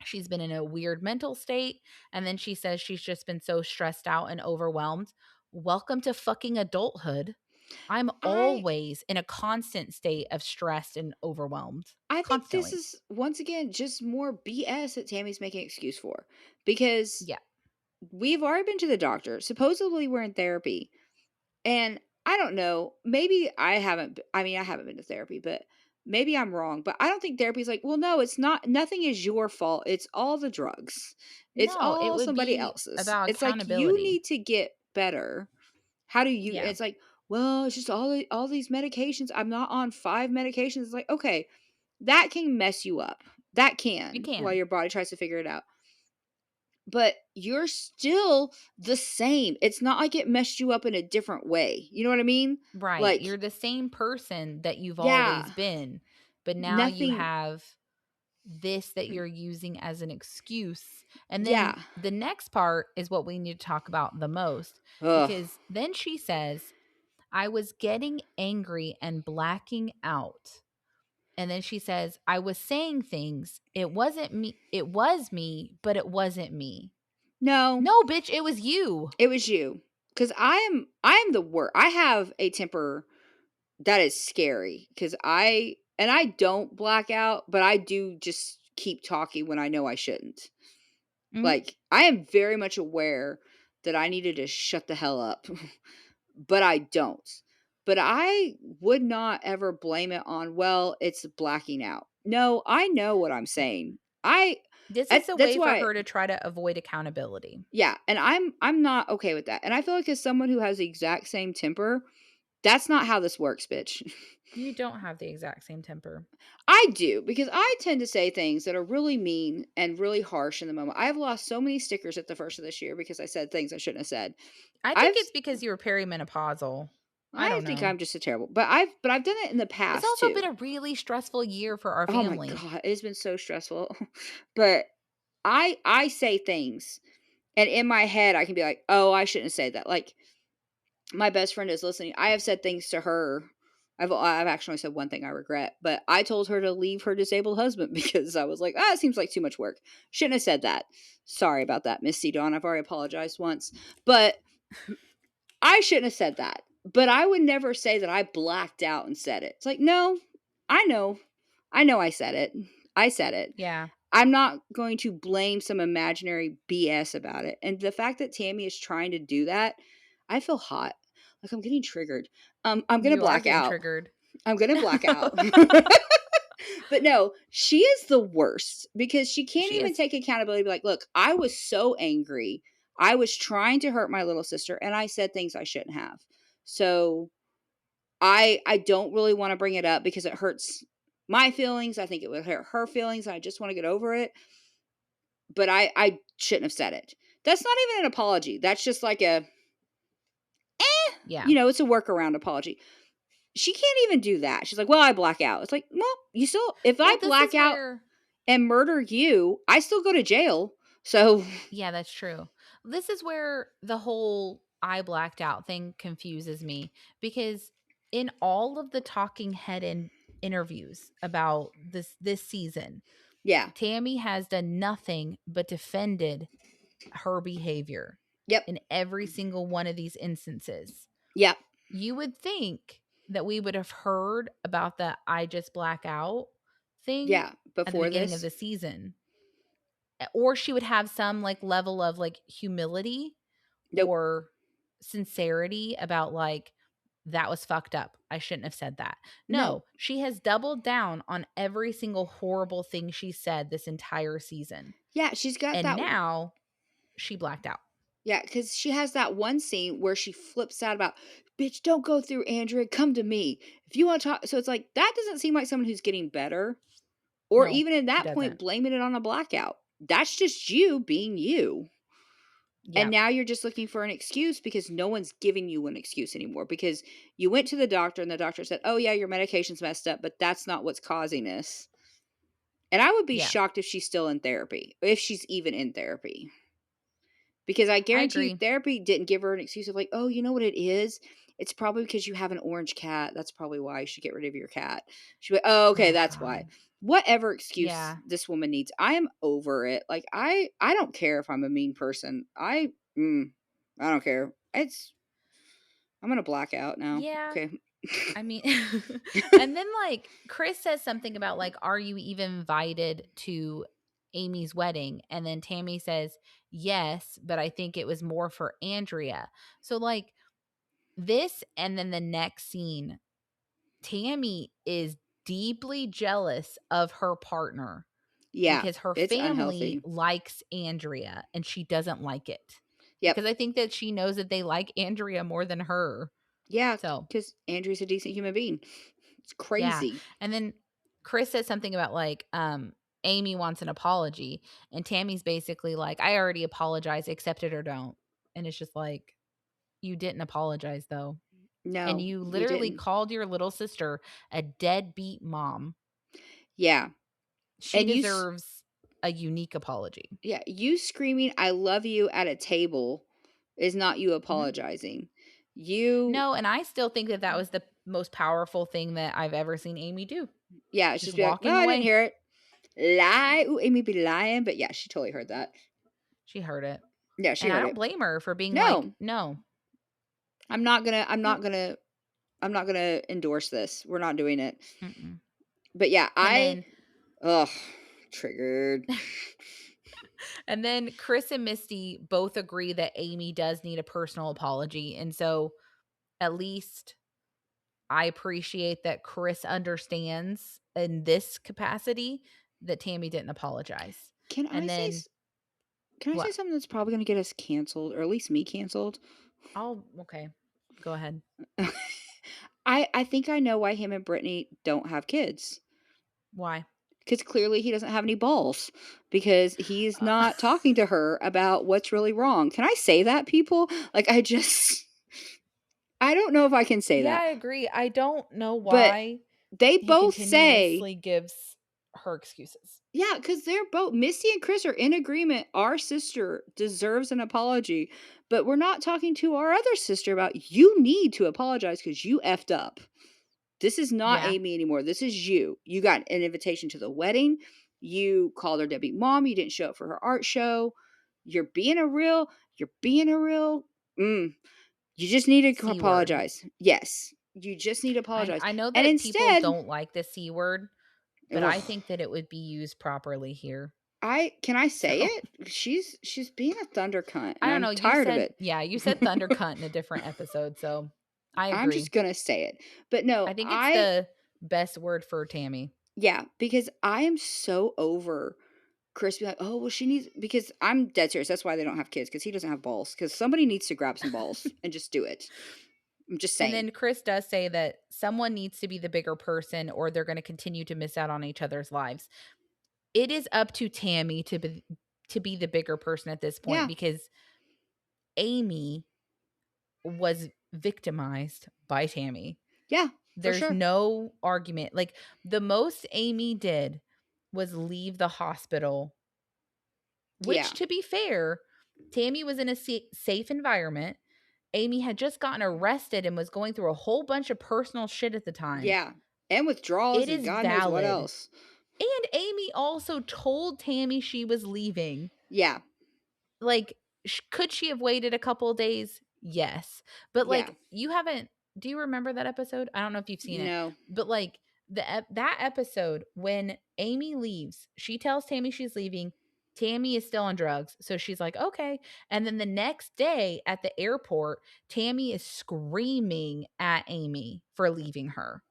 she's been in a weird mental state. And then she says she's just been so stressed out and overwhelmed. Welcome to fucking adulthood. I'm I always in a constant state of stressed and overwhelmed. I think this Constantly. is once again just more BS that Tammy's making excuse for because Yeah. we've already been to the doctor. Supposedly we're in therapy. And I don't know, maybe I mean, I haven't been to therapy, but maybe I'm wrong, but I don't think therapy is like, "Well, no, it's not nothing is your fault. It's all the drugs. It's No, it all would somebody be else's." about It's like, "You accountability. need to get better. How do you" Yeah. it's like, "Well, it's just all these medications. I'm not on 5 medications." It's like, "Okay, that can mess you up. That It can while can. your body tries to figure it out." But you're still the same. It's not like it messed you up in a different way. You know what I mean? Right. Like, You're the same person that you've always yeah, been, but now you nothing have this that you're using as an excuse. And then yeah. the next part is what we need to talk about the most Ugh. because then she says, I was getting angry and blacking out. And then she says, I was saying things. It wasn't me. It was me, but it wasn't me. No, No, bitch, it was you. it was you. Because I am the worst. I have a temper that is scary. Because I don't black out, but I do just keep talking when I know I shouldn't. Mhm. Like, I am very much aware that I needed to shut the hell up. But I don't. But I would not ever blame it on, well, it's blacking out. No, I know what I'm saying. I This is a that's way for why her to try to avoid accountability. yeah, and I'm not okay with that. And I feel like as someone who has the exact same temper, that's not how this works, bitch. You don't have the exact same temper. I do because I tend to say things that are really mean and really harsh in the moment. I've lost so many stickers at the first of this year because I said things I shouldn't have said. I think I've it's because you were perimenopausal. I I don't think know. I'm just a terrible, but I've done it in the It's past also been too. a really stressful year for our Oh my family. god, it's been so stressful. But I say things, and in my head, I can be like, "Oh, I shouldn't say that." Like, my best friend is listening. I have said things to her. I've actually said one thing I regret, but I told her to leave her disabled husband because I was like, "Ah, it seems like too much work." Shouldn't have said that. Sorry about that, Miss C. Dawn. I've already apologized once, but I shouldn't have said that. But I would never say that I blacked out and said it. It's like, no, I know. I know I said it. I said it. Yeah. I'm not going to blame some imaginary BS about it. And the fact that Tammy is trying to do that, I feel hot. Like I'm getting triggered. I'm gonna You are black getting out. triggered. I'm gonna black out. But no, she is the worst because she can't She even is. take accountability. Be like, look, I was so angry. I was trying to hurt my little sister, and I said things I shouldn't have. So I don't really want to bring it up because it hurts my feelings. I think it would hurt her feelings. And I just want to get over it. But I shouldn't have said it. That's not even an apology. That's just like a, Yeah. it's a workaround apology. She can't even do that. She's like, well, I black out. It's like, well, you still, if I Well, this black is out where and murder you, I still go to jail. So, yeah, that's true. This is where the whole "I blacked out" thing confuses me because in all of the talking head in interviews about this season, yeah. Tammy has done nothing but defended her behavior Yep. in every single one of these instances. Yep. You would think that we would have heard about the "I just black out" thing Yeah. at the Before beginning of this. the season, or she would have some, like, level of, like, humility Nope. or sincerity about, like, "That was fucked up. I shouldn't have said that." No. No, she has doubled down on every single horrible thing she said this entire season, Yeah. She's got and that. now she blacked out. Yeah, because she has that one scene where she flips out about, "Bitch, don't go through Andrea, come to me. If you wanna talk." So it's like, that doesn't seem like someone who's getting better, or No, even at she that point, doesn't. blaming it on a blackout. That's just you being you. And Yeah, now you're just looking for an excuse because no one's giving you an excuse anymore because you went to the doctor and the doctor said, "Oh, yeah, your medication's messed up, but that's not what's causing this." And I would be yeah, shocked if she's still in therapy, if she's even in therapy. Because I I guarantee you agree. therapy didn't give her an excuse of like, "Oh, you know what it is? It's probably because you have an orange cat. That's probably why you should get rid of your cat." She went, "Oh, okay, Oh that's why." god. Whatever excuse Yeah. this woman needs, I am over it. Like I don't care if I'm a mean person. I don't care. It's I'm gonna black out now. Yeah. Okay. I mean, and then like Chris says something about like, are you even invited to Amy's wedding? And then Tammy says, yes, but I think it was more for Andrea. So like this, and then the next scene, Tammy is deeply jealous of her partner Yeah, because her it's family unhealthy. likes Andrea and she doesn't like it. Yep. Because I think that she knows that they like Andrea more than her. Yeah, So because Andrew's a decent human being. It's yeah. crazy. And then Chris says something about like Amy wants an apology and Tammy's basically like I already apologized, accept it or don't. And it's just like you didn't apologize though. And No, you you literally didn't. called your little sister a deadbeat mom. Yeah, She and deserves a unique apology. yeah, you screaming "I love you" at a table is not you Mhm. apologizing. You No, and I still think that that was the most powerful thing that I've ever seen Amy do. yeah, Just she's be like, "No, walking I didn't away. hear it." Lie. Ooh, Amy be lying, but yeah, she totally heard that. She heard it. Yeah, she And I heard don't it. blame her for being like, No, "No. I'm Nope. not gonna I'm not gonna endorse this. We're not doing it. Mm-mm." But yeah, And then ugh, triggered. and then Chris and Misty both agree that Amy does need a personal apology. And so at least I appreciate that Chris understands in this capacity that Tammy didn't apologize. Can I And say then can I say what? something that's probably gonna get us canceled, or at least me canceled? Oh, okay. Go ahead. I think I know why him and Brittany don't have kids. Why? Because clearly he doesn't have any balls, because he's Uh, not talking to her about what's really wrong. Can I say that, people? Like, I just I don't know if I can say yeah, that, I agree. I don't know but why they he both say continuously gives her excuses. yeah, because 'cause they're both Missy and Chris are in agreement, our sister deserves an apology, but we're not talking to our other sister about, "You need to apologize because you effed up." This is not Yeah, Amy anymore. This is you. You got an invitation to the wedding. You called her deadbeat mom. You didn't show up for her art show. You're being a real, you just need to C word. apologize. Yes. You just need to apologize. I know And that people instead, don't like the C word, but ugh, I think that it would be used properly here. can I So, say it? She's being a thunder cunt, I and don't I'm know, you tired of said it. yeah, you said thunder cunt in a different episode, so I I'm agree. just gonna say it. But no, I think it's the best word for Tammy. yeah, because I am so over Chris be like, "Oh, well, she needs," because I'm dead serious. That's why they don't have kids, because he doesn't have balls. Because somebody needs to grab some balls and just do it. I'm just And saying. then Chris does say that someone needs to be the bigger person or they're going to continue to miss out on each other's lives. It is up to Tammy to be the bigger person at this point Yeah, because Amy was victimized by Tammy. yeah, for There's sure. no argument. Like the most Amy did was leave the hospital, which Yeah, to be fair, Tammy was in a safe environment. Amy had just gotten arrested and was going through a whole bunch of personal shit at the time. yeah, and withdrawals It and is God knows what valid. else. And Amy also told Tammy she was leaving. Yeah, Like, could she have waited a couple days? Yes. But yeah. like, you haven't. Do you remember that episode? I don't know if you've seen it, No. but like that episode when Amy leaves, she tells Tammy she's leaving. Tammy is still on drugs, so she's like, okay. And then the next day at the airport, Tammy is screaming at Amy for leaving her.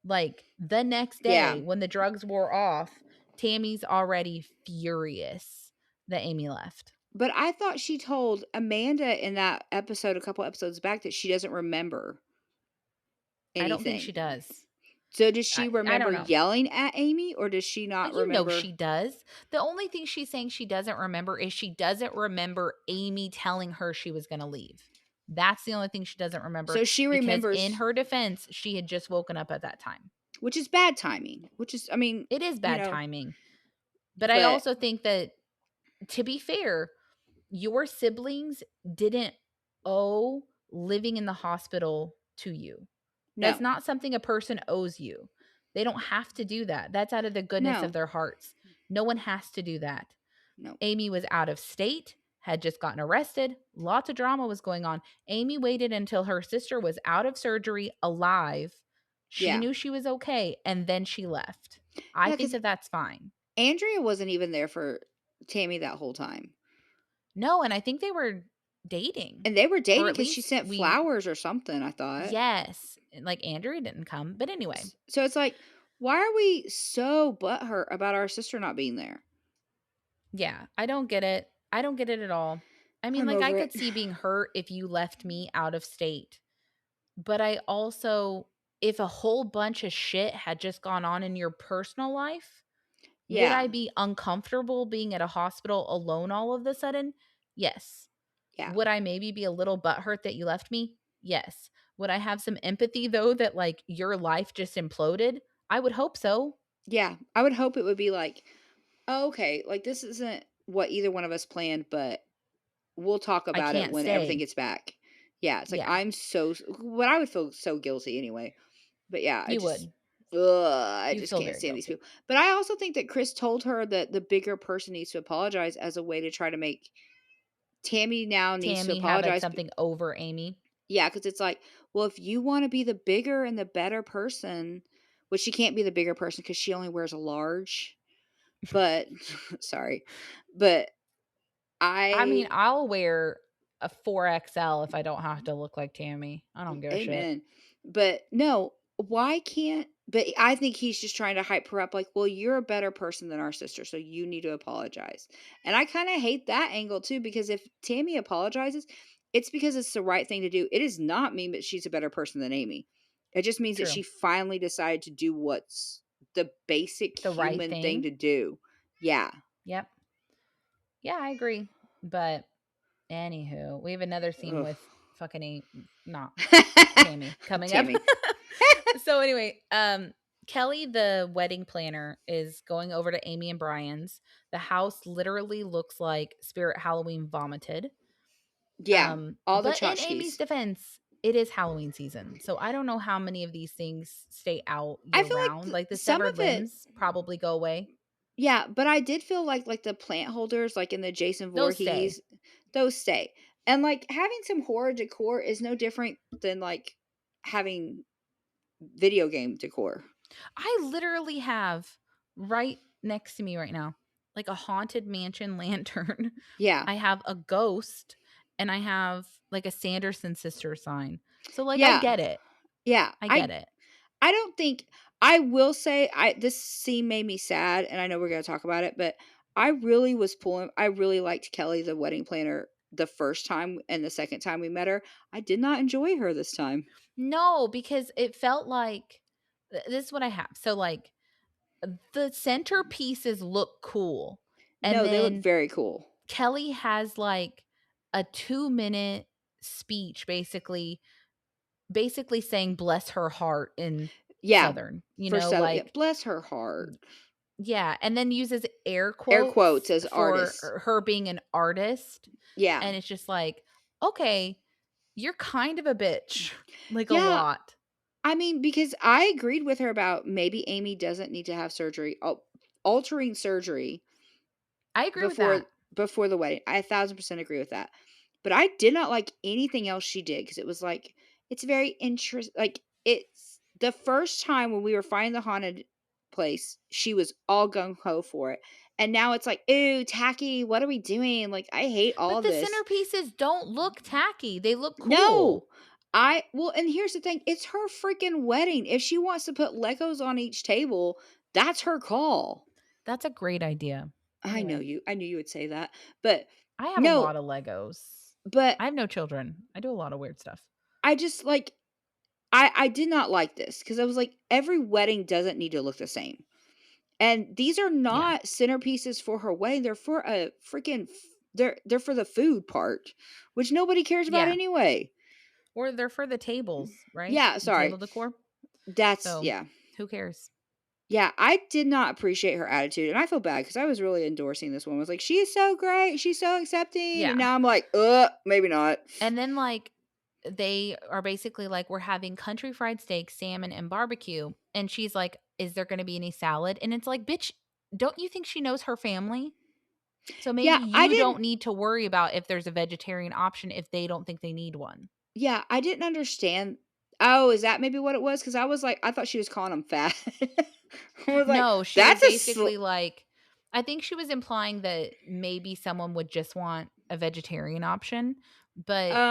Like the next Yeah, day when the drugs wore off, Tammy's already furious that Amy left. but I thought she told Amanda in that episode a couple episodes back that she doesn't remember I don't think she anything. does. So does she I remember don't know. yelling at Amy, or does she not You know remember? she does. The only thing she's saying she doesn't remember is she doesn't remember Amy telling her she was going to leave. That's the only thing she doesn't remember So she because in remembers, her defense, she had just woken up at that time. which is bad timing. Which is, I mean, It is you bad know, timing. But I but also think that to be fair, your siblings didn't owe living in the hospital to you. That's no, not something a person owes you. They don't have to do that. That's out of the goodness of no, their hearts. No one has to do that. no. Amy was out of state, had just gotten arrested. Lots of drama was going on. Amy waited until her sister was out of surgery, alive. She Yeah. knew she was okay, and then she left. I Yeah, think because that that's fine. Andrea wasn't even there for Tammy that whole time. No, and I think they were dating, And they were or dating at because she least sent we flowers or something, I thought. yes, like Andrea didn't come, but anyway, So it's like, why are we so butthurt about our sister not being there? yeah, I don't get it. I don't get it at all. I mean, I'm like I over could it. see being hurt if you left me out of state, but I also if a whole bunch of shit had just gone on in your personal life, would Yeah. I be uncomfortable being at a hospital alone all of the sudden? Yes. Yeah. Would I maybe be a little butthurt that you left me? Yes. Would I have some empathy though that like your life just imploded? I would hope so. Yeah. I would hope it would be like, oh, okay, like this isn't what either one of us planned, but we'll talk I about it can't when everything stay. gets back. Yeah, it's like Yeah, I'm so but I would feel so guilty anyway. But yeah, you would. I You just feel can't very stand these guilty. people. But I also think that Chris told her that the bigger person needs to apologize as a way to try to make Tammy now needs to Tammy have like apologize. something over Amy. Yeah, because it's like, well, if you want to be the bigger and the better person, which she can't be the bigger person because she only wears a large. But sorry, but I mean, I I'll wear a 4XL if I don't have to look like Tammy. I don't give a shit. amen. But no, why can't but I think he's just trying to hype her up like, "Well, you're a better person than our sister, so you need to apologize." And I kinda hate that angle too because if Tammy apologizes, it's because it's the right thing to do. It does not mean that she's a better person than Amy. It just means that True. she finally decided to do what's the basic The right human thing thing. to do. Yeah. Yep. Yeah, I agree. But anywho, we have another scene Ugh. with fucking not Tammy coming up. Tammy. So anyway, Kelly, the wedding planner, is going over to Amy and Brian's. The house literally looks like Spirit Halloween vomited. Yeah, all the But in Amy's tchotchkes. defense, it is Halloween season. So I don't know how many of these things stay out I year feel like round. Like the some severed of it limbs probably go away. yeah, but I did feel like the plant holders, like in the Jason Those stay. Voorhees, those stay. And like having some horror decor is no different than like having video game decor. I literally have right next to me right now, like a haunted mansion lantern. Yeah. I have a ghost and I have like a Sanderson sister sign. So like I Yeah. get it. Yeah. I get it. I don't think I will say I this scene made me sad and I know we're going to talk about it, but I really liked Kelly the wedding planner the first time and the second time we met her. I did not enjoy her this time. No, because it felt like this is what I have. So like the centerpieces look cool. And No, they look then very cool. Kelly has like a 2-minute speech basically saying bless her heart in Yeah, Southern, for Southern yeah, like bless her heart. yeah, and then uses air Air quotes quotes as for artists. her being an artist, Yeah. and it's just like, "Okay, you're kind of a bitch." Like, a Yeah, lot. I mean, because I agreed with her about maybe Amy doesn't need to have surgery, altering surgery I agree with before that. before the wedding. I 1,000% agree with that. But I did not like anything else she did because it was like it's very interest like it's the first time when we were finding the haunted place, she was all gung ho for it. And now it's like, ooh, tacky, what are we doing? Like, I hate all But the this. centerpieces don't look tacky, they look No. cool. I well, and here's the thing, it's her freaking wedding. If she wants to put Legos on each table, that's her call. That's a great idea. Anyway, I knew you would say that. But I have a no, lot of Legos. but I have no children. I do a lot of weird stuff. I just like I did not like this because I was like, every wedding doesn't need to look the same. And these are Yeah. not centerpieces for her wedding. They're for a freaking they're for the food part, which nobody cares about Yeah. anyway. Or they're for the tables, right? Yeah, The sorry. table decor. That's So, yeah. who cares? Yeah, I did not appreciate her attitude, and I feel bad because I was really endorsing this woman. I was like, "She is so great, she's so accepting," and Yeah. now I'm like, maybe not." And then, like, they are basically like, "We're having country fried steak, salmon, and barbecue." And she's like, "Is there gonna be any salad?" And it's like, "Bitch, don't you think she knows her family?" So maybe Yeah, I you didn't don't need to worry about if there's a vegetarian option if they don't think they need one. yeah, I didn't understand. Oh, is that maybe what it was? Because I was like, I thought she was calling him fat. I was like, No, she was "That's a basically like I think she was implying that maybe someone would just want a vegetarian option, but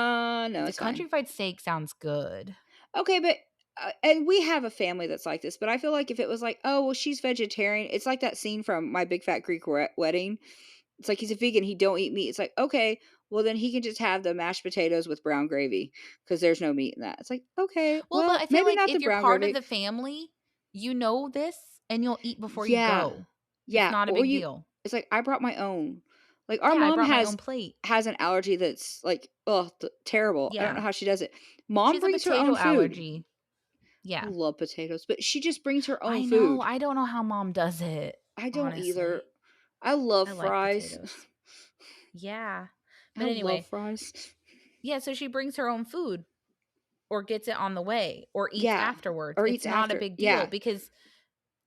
no, the it's fine." country fried steak sounds good. Okay, but and we have a family that's like this, but I feel like if it was like, "Oh, well, she's vegetarian," it's like that scene from My Big Fat Greek Wedding. It's like he's a vegan, he don't eat meat. It's like, "Okay, well then he can just have the mashed potatoes with brown gravy because there's no meat in that." It's like, "Okay, Well, but well, I feel maybe like not the if you're brown part of gravy." the family, you know this and you'll eat before you Yeah. go. It's Yeah, not a or big you deal. it's like, I brought my own. Like, our Yeah, I mom brought my own plate. has an allergy that's, like, ugh, terrible. I don't know Yeah. how she does it. She Mom has a brings her own potato food. allergy. I Yeah. love potatoes, but she just brings her own I know. food. I don't know how mom does it, I don't either. honestly. I love I like fries. potatoes. Yeah. I But love anyway, fries. yeah, so she brings her own food or gets it on the way or eats Yeah, afterwards. or It's eats not a after. big deal Yeah, because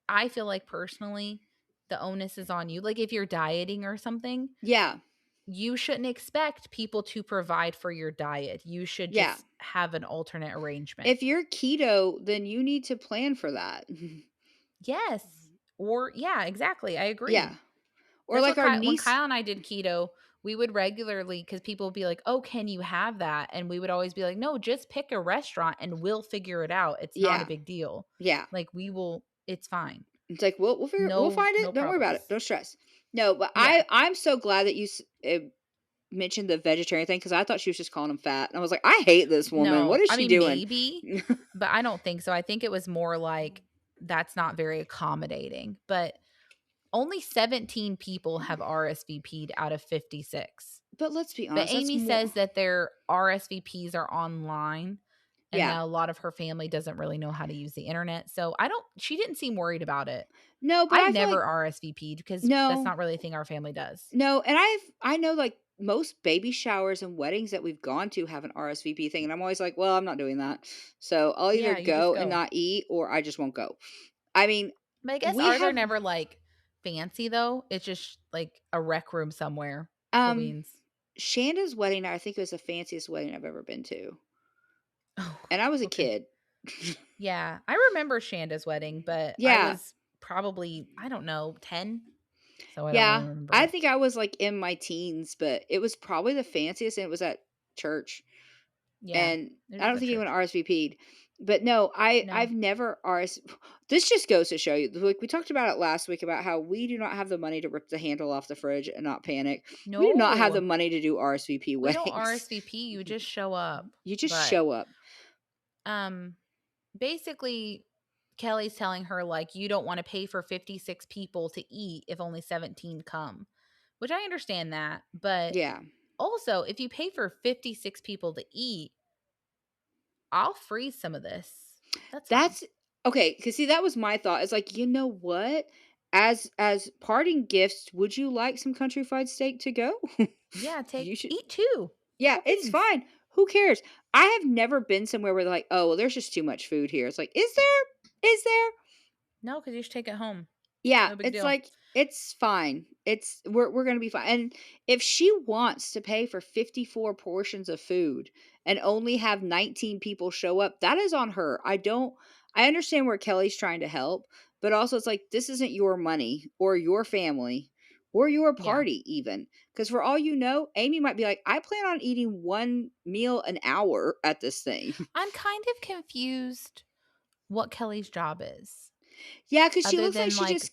I feel like personally the onus is on you. Like if you're dieting or something, yeah, you shouldn't expect people to provide for your diet. You should yeah. just have an alternate arrangement. If you're keto, then you need to plan for that. Yes. Or yeah, exactly. I Yeah, agree. or That's like what our When niece. Kyle and I did keto, we would regularly because people would be like, "Oh, can you have that?" And we would always be like, "No, just pick a restaurant and we'll figure it out. It's not a Yeah, big deal. yeah. Like we will. It's fine. It's like, we'll No, find no it. Don't worry about it. problems." Don't stress. No, but Yeah. I'm so glad that mentioned the vegetarian thing because I thought she was just calling him fat, and I was like, I hate this woman. What No, is I she mean doing? maybe, but I don't think so. I think it was more like that's not very accommodating. But only 17 people have RSVP'd out of 56. But let's be But honest, that's Amy more. says that their RSVPs are online and Yeah, that a lot of her family doesn't really know how to use the internet. So she didn't seem worried about it. no, but I've I feel never like RSVP'd because that's no, not really a thing our family does. no, and I know like most baby showers and weddings that we've gone to have an RSVP thing, and I'm always like, well, I'm not doing that. So I'll either Yeah, you just go and go. not eat, or I just won't go. I mean, But I guess we ours are have never like fancy though. It's just like a rec room somewhere. Cool um beans. Shanda's wedding. I think it was the fanciest wedding I've ever been to, Oh, and I was a okay. kid. Yeah. I remember Shanda's wedding, but I Yeah, was probably, I don't know, 10. So I don't really yeah. I remember. think I was, like, in my teens, but it was probably the fanciest, and it was at church, Yeah. and It I was don't at think anyone church. RSVP'd. But no, No. I've never RS this just goes to show you, like, we talked about it last week about how we do not have the money to rip the handle off the fridge and not panic. We do not have the No. money to do RSVP We don't weddings. RSVP, you just show up. You just But, show up. um, basically, Kelly's telling her, like, you don't wanna pay for 56 people to eat if only 17 come, which I understand that, but Yeah. also, if you pay for 56 people to eat, I'll freeze some of this. That's fine. That's okay. Cause see, that was my thought. It's like, you know what? As parting gifts, would you like some country fried steak to go? Yeah, You should eat 2. yeah, Cool it's beans. fine. Who cares? I have never been somewhere where they're like, "Oh, well, there's just too much food here." It's like, "Is there? Is there?" No, because you should take it home. Yeah, No big it's deal. like, it's fine. We're gonna be fine. And if she wants to pay for 54 portions of food and only have 19 people show up, that is on her. I understand where Kelly's trying to help, but also it's like this isn't your money or your family or your Yeah. party even. Because for all you know, Amy might be like, I plan on eating one meal an hour at this thing. I'm kind of confused what Kelly's job is, Yeah, because she other looks like than, she like, just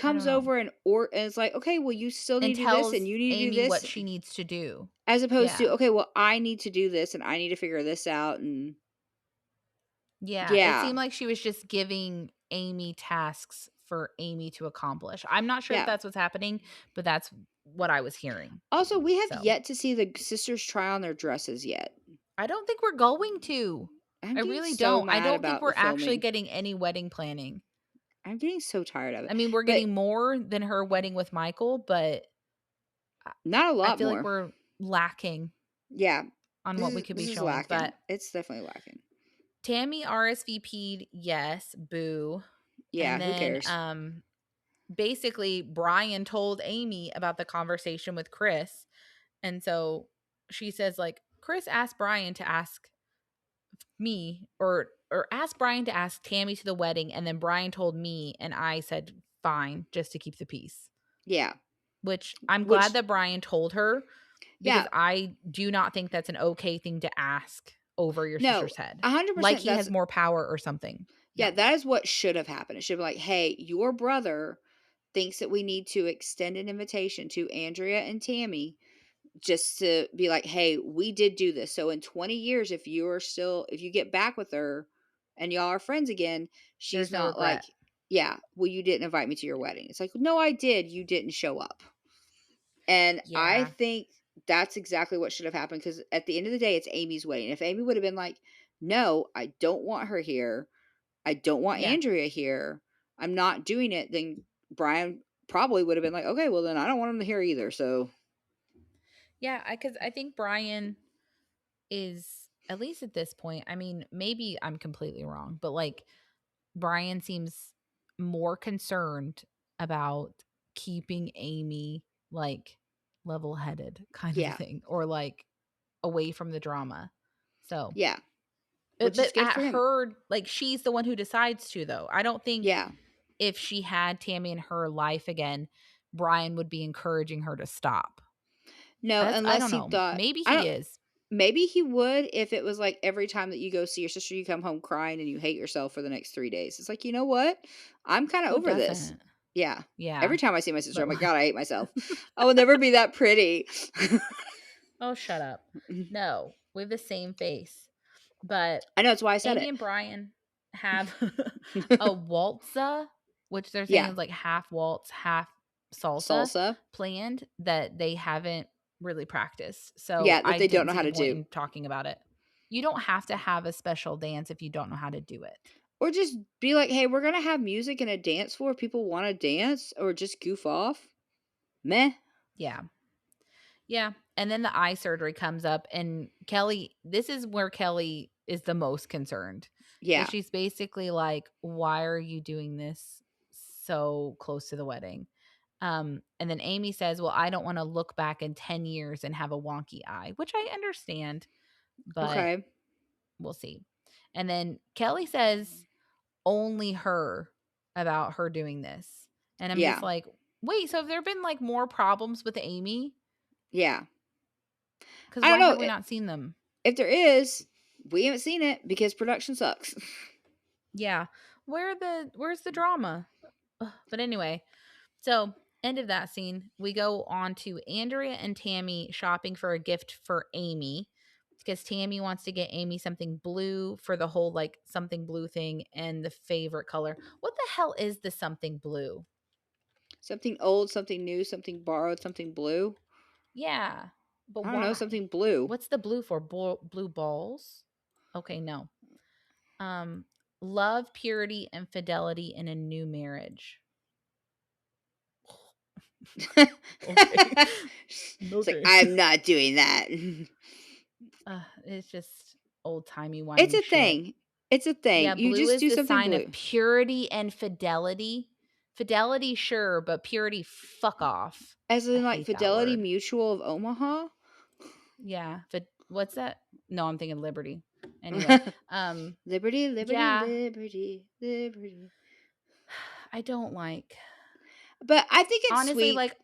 I don't comes know, over and it's like, okay, well, you still and need to do this and tells you need to do Amy what this. she needs to do. As opposed to, Yeah. okay, well, I need to do this and I need to figure this out and Yeah, it yeah. seemed like she was just giving Amy tasks for Amy to accomplish. I'm not sure if Yeah. that's what's happening, but that's what I was hearing. Also, we have So, yet to see the sisters try on their dresses yet. I don't think we're going to. I'm I getting really so don't. I mad don't think about the we're actually filming. getting any wedding planning. I'm getting so tired of it. I mean, we're But getting more than her wedding with Michael, but I not a I lot feel like more. we're lacking Yeah. on what we could This be is showing. lacking. But It's definitely lacking. Tammy RSVP'd, yes, boo. Yeah, And who then cares? basically Brian told Amy about the conversation with Chris. And so she says like Chris asked Brian to ask me or asked Brian to ask Tammy to the wedding, and then Brian told me and I said fine just to keep the peace. Yeah. Which I'm glad Which that Brian told her because yeah. I do not think that's an okay thing to ask over your No, sister's head. Like 100% he has that's more power or something. yeah, No. that is what should have happened. It should be like, "Hey, your brother thinks that we need to extend an invitation to Andrea and Tammy just to be like, "Hey, we did do this. So in 20 years if you get back with her and y'all are friends again, she's There's no not regret. like, yeah, well you didn't invite me to your wedding." It's like, "No, I did. You didn't show up." And I Yeah. think that's exactly what should have happened because at the end of the day, it's Amy's wedding. If Amy would have been like, "No, I don't want her here. I don't want Yeah. Andrea here. I'm not doing it," then Brian probably would have been like, "Okay, well then I don't want him to hear either." So, Yeah, cuz I think Brian is at least at this point. I mean, maybe I'm completely wrong, but like Brian seems more concerned about keeping Amy like level-headed kind of yeah. thing or like away from the drama. So, Yeah, which is but good at for him. her like she's the one who decides to though. I don't think Yeah. if she had Tammy in her life again, Brian would be encouraging her to stop. No, That's I unless don't he know. thought Maybe I he don't is. maybe he would if it was like every time that you go see your sister, you come home crying and you hate yourself for the next 3 days. It's like, "You know what? I'm kinda Who over this." doesn't? Yeah. Yeah. Every time I see my sister, But I'm like, like "God, I hate myself. I will never be that pretty." oh, shut up. No, we have the same face. But I know, it's why I said Amy it. and Brian have a waltza, which they're saying Yeah. is like half waltz, half salsa Salsa. planned that they haven't really practiced. So Yeah, that I they don't didn't know see how the to point do. in talking about it. You don't have to have a special dance if you don't know how to do it. Or just be like, "Hey, we're gonna have music and a dance floor. If people wanna dance or just goof off." Meh. Yeah. Yeah. And then the eye surgery comes up, and Kelly, this is where Kelly is the most concerned because Yeah. she's basically like, why are you doing this so close to the wedding? And then Amy says, well, I don't want to look back in 10 years and have a wonky eye, which I understand, but Okay. we'll see. And then Kelly says, only her about her doing this. And I'm just Yeah. like, wait, so have there been like more problems with Amy? Yeah. Because I don't why know. have we not seen them? If there is, we haven't seen it because production sucks. Yeah. Where's the drama? Ugh, but anyway, so end of that scene, we go on to Andrea and Tammy shopping for a gift for Amy because Tammy wants to get Amy something blue for the whole like something blue thing and the favorite color. What the hell is the something blue? Something old, something new, something borrowed, something blue. Yeah. But I don't know, why? something blue. What's the blue for? Blue balls? Okay, no. Um love, purity and fidelity in a new marriage. Okay. It's like, Okay. I'm not doing that. It's just old-timey It's whiny a shit. thing. It's a thing. Yeah, You blue just is do the something sign of blue. purity and fidelity. Fidelity, sure, but purity, fuck off. As I in, like, hate that Fidelity word. Mutual of Omaha? Yeah, what's that? No, I'm thinking liberty. Anyway, Liberty, liberty, yeah, liberty, liberty. I don't like. But I think it's Honestly, sweet like,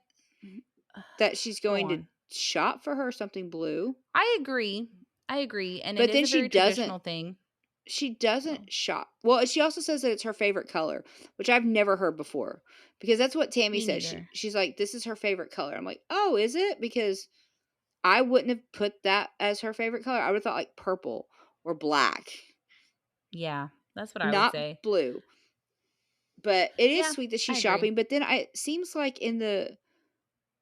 that she's go going to on. shop for her something blue, I agree. I agree, and it but is then a very traditional thing. she So doesn't shop. Well, she also says that it's her favorite color, which I've never heard before. Because that's what Tammy me says. neither. She's like, "This is her favorite color." I'm like, "Oh, is it?" Because I wouldn't have put that as her favorite color. I would have thought like purple or black, Yeah, that's what I would not say. blue. But it is Yeah, sweet that I she's agree. shopping. But then it seems like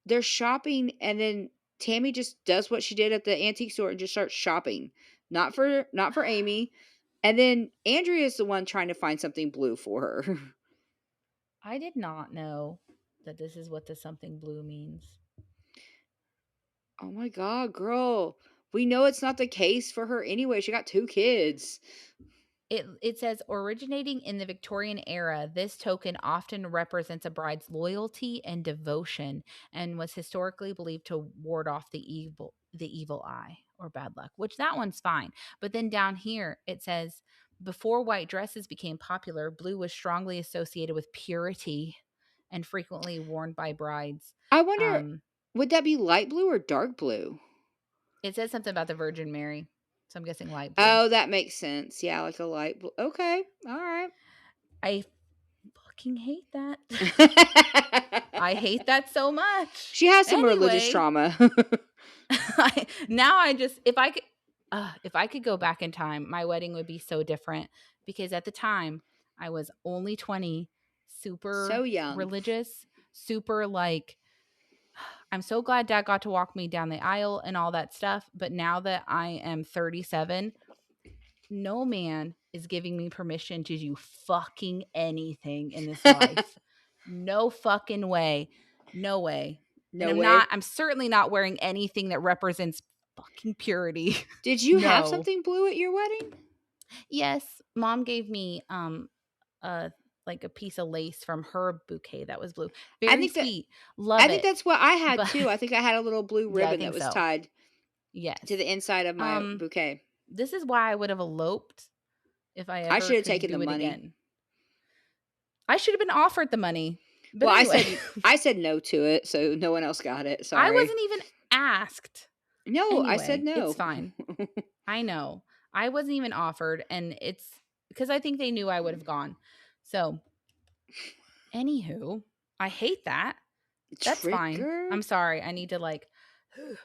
they're shopping and then Tammy just does what she did at the antique store and just starts shopping. Not for Amy. And then Andrea is the one trying to find something blue for her. I did not know that this is what the something blue means. Oh my god, girl. We know it's not the case for her anyway. She got 2 kids. It says originating in the Victorian era, this token often represents a bride's loyalty and devotion and was historically believed to ward off the evil eye or bad luck, which that one's fine. But then down here it says before white dresses became popular, blue was strongly associated with purity and frequently worn by brides. I wonder, Um would that be light blue or dark blue? it says something about the Virgin Mary, so I'm guessing light blue. Oh, that makes sense. Yeah, like a light blue. Okay. All right. I fucking hate that. I hate that so much. She has some religious Anyway, trauma. now I just if I could go back in time, my wedding would be so different because at the time I was only 20, So super young. religious, super like I'm so glad dad got to walk me down the aisle and all that stuff, but now that I am 37, no man is giving me permission to do fucking anything in this life. No fucking way. No way. And No way. I'm certainly not wearing anything that represents fucking purity. Did you have No. something blue at your wedding? Yes, mom gave me a like a piece of lace from her bouquet that was blue. I Very think that sweet. Love I think it. that's what I had But too. I think I had a little blue yeah, I ribbon that think was so. tied Yes. to the inside of my bouquet. This is why I would have eloped if I ever should have could taken do the it money. again. I should have been offered the money. But Well, anyway. I said no to it, so no one else got it. Sorry. I wasn't even asked. No, Anyway, I said no. It's fine. I know. I wasn't even offered, and it's because I think they knew I would have gone. So, anywho, I hate that. That's fine. Trigger? I'm sorry. I need to like. I mean,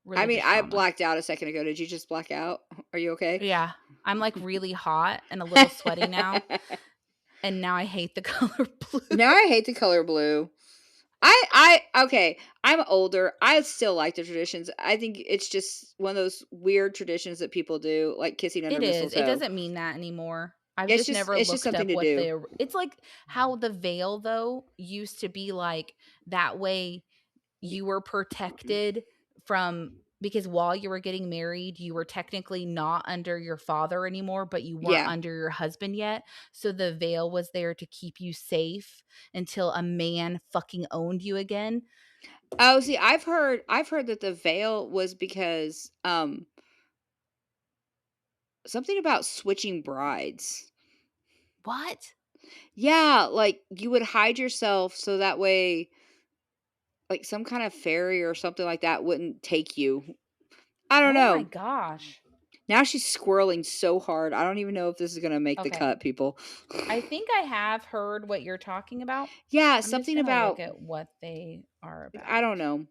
religious I trauma. blacked out a second ago. Did you just black out? Are you okay? Yeah, I'm like really hot and a little sweaty now, and now I hate the color blue. Now I hate the color blue. Okay, I'm older. I still like the traditions. I think it's just one of those weird traditions that people do, like kissing under It is. mistletoe. It doesn't mean that anymore. I've It's just never just looked something up to what do. it's like how the veil though used to be like that way you were protected from because while you were getting married, you were technically not under your father anymore, but you weren't Yeah. under your husband yet. So the veil was there to keep you safe until a man fucking owned you again. Oh, see, I've heard that the veil was because something about switching brides. What? Yeah, like you would hide yourself so that way like some kind of fairy or something like that wouldn't take you. I don't Oh my know. gosh. Now she's squirreling so hard. I don't even know if this is going to make the Okay. cut, people. I think I have heard what you're talking about. Yeah, I'm just something gonna about look at what they are about. I don't know.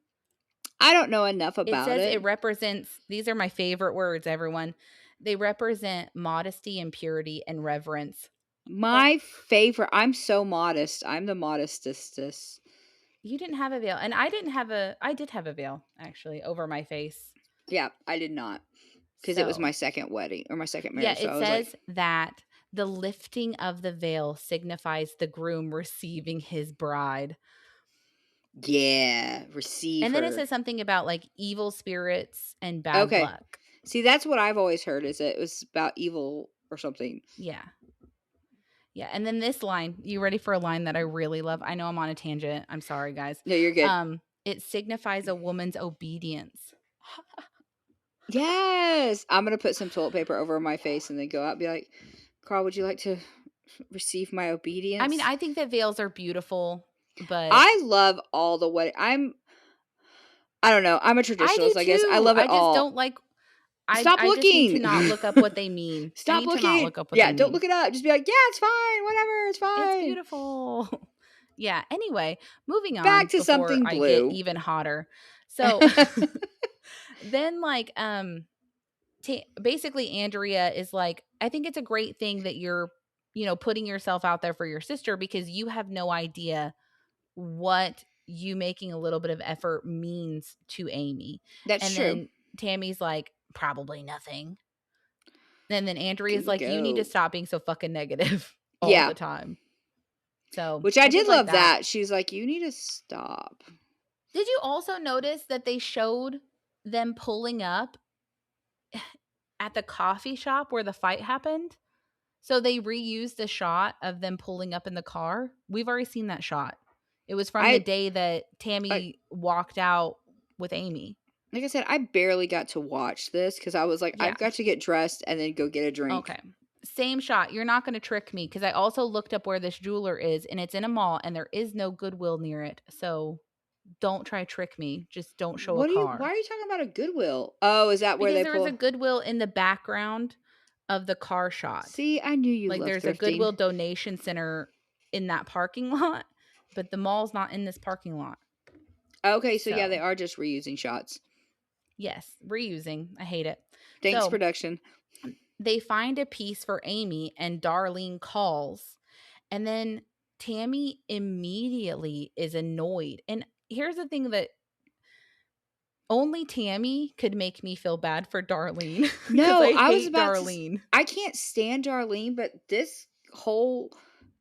I don't know enough It about says it. it represents, these are my favorite words, everyone. They represent modesty and purity and reverence. My favorite. I'm so modest. I'm the modestest. You didn't have a veil. And I did have a veil actually over my face. Yeah, I did not. Because it was my second wedding or my second marriage. Yeah, it says that the lifting of the veil signifies the groom receiving his bride. Yeah, receive And her. then it says something about like evil spirits and bad luck. See, that's what I've always heard is it was about evil or something. Yeah. Yeah, and then this line, you ready for a line that I really love? I know I'm on a tangent. I'm sorry, guys. No, you're good. It signifies a woman's obedience. Yes. I'm going to put some toilet paper over my face and then go out and be like, Carl, would you like to receive my obedience? I mean, I think that veils are beautiful, but I love all the wedding. I don't know. I'm a traditionalist, I guess. I love it all. I just don't like Stop I looking. just need to not look up what they mean. Stop I need looking. to not look up what yeah, they don't mean. look it up. Just be like, yeah, it's fine. Whatever. It's fine. It's beautiful. Yeah. Anyway, moving on. Back to something blue. I get even hotter. So then like basically Andrea is like, I think it's a great thing that you're, putting yourself out there for your sister because you have no idea what you making a little bit of effort means to Amy. That's true. Then Tammy's like, probably nothing. And then Andrea's like, you need to stop being so fucking negative all the time. So, which I did love that. She's like, you need to stop. Did you also notice that they showed them pulling up at the coffee shop where the fight happened? So they reused the shot of them pulling up in the car. We've already seen that shot. It was from the I day that like Tammy walked out with Amy. like I said, I barely got to watch this because I was like, Yeah. I've got to get dressed and then go get a drink. Okay. Same shot. You're not going to trick me because I also looked up where this jeweler is and it's in a mall and there is no Goodwill near it. So don't try to trick me. Just don't show a Why car. are you talking about a Goodwill? Oh, is that where Because they there was a pull? Goodwill in the background of the car shot. See, I knew you Like loved there's a thrifting. Goodwill donation center in that parking lot, but the mall's not in this parking lot. Okay, so yeah, they So, are just reusing shots. yes, reusing. I hate it. Thanks, So, production. they find a piece for Amy and Darlene calls. And then Tammy immediately is annoyed. And here's the thing that only Tammy could make me feel bad for Darlene because No, I I was hate about to. Darlene. I can't stand Darlene, but this whole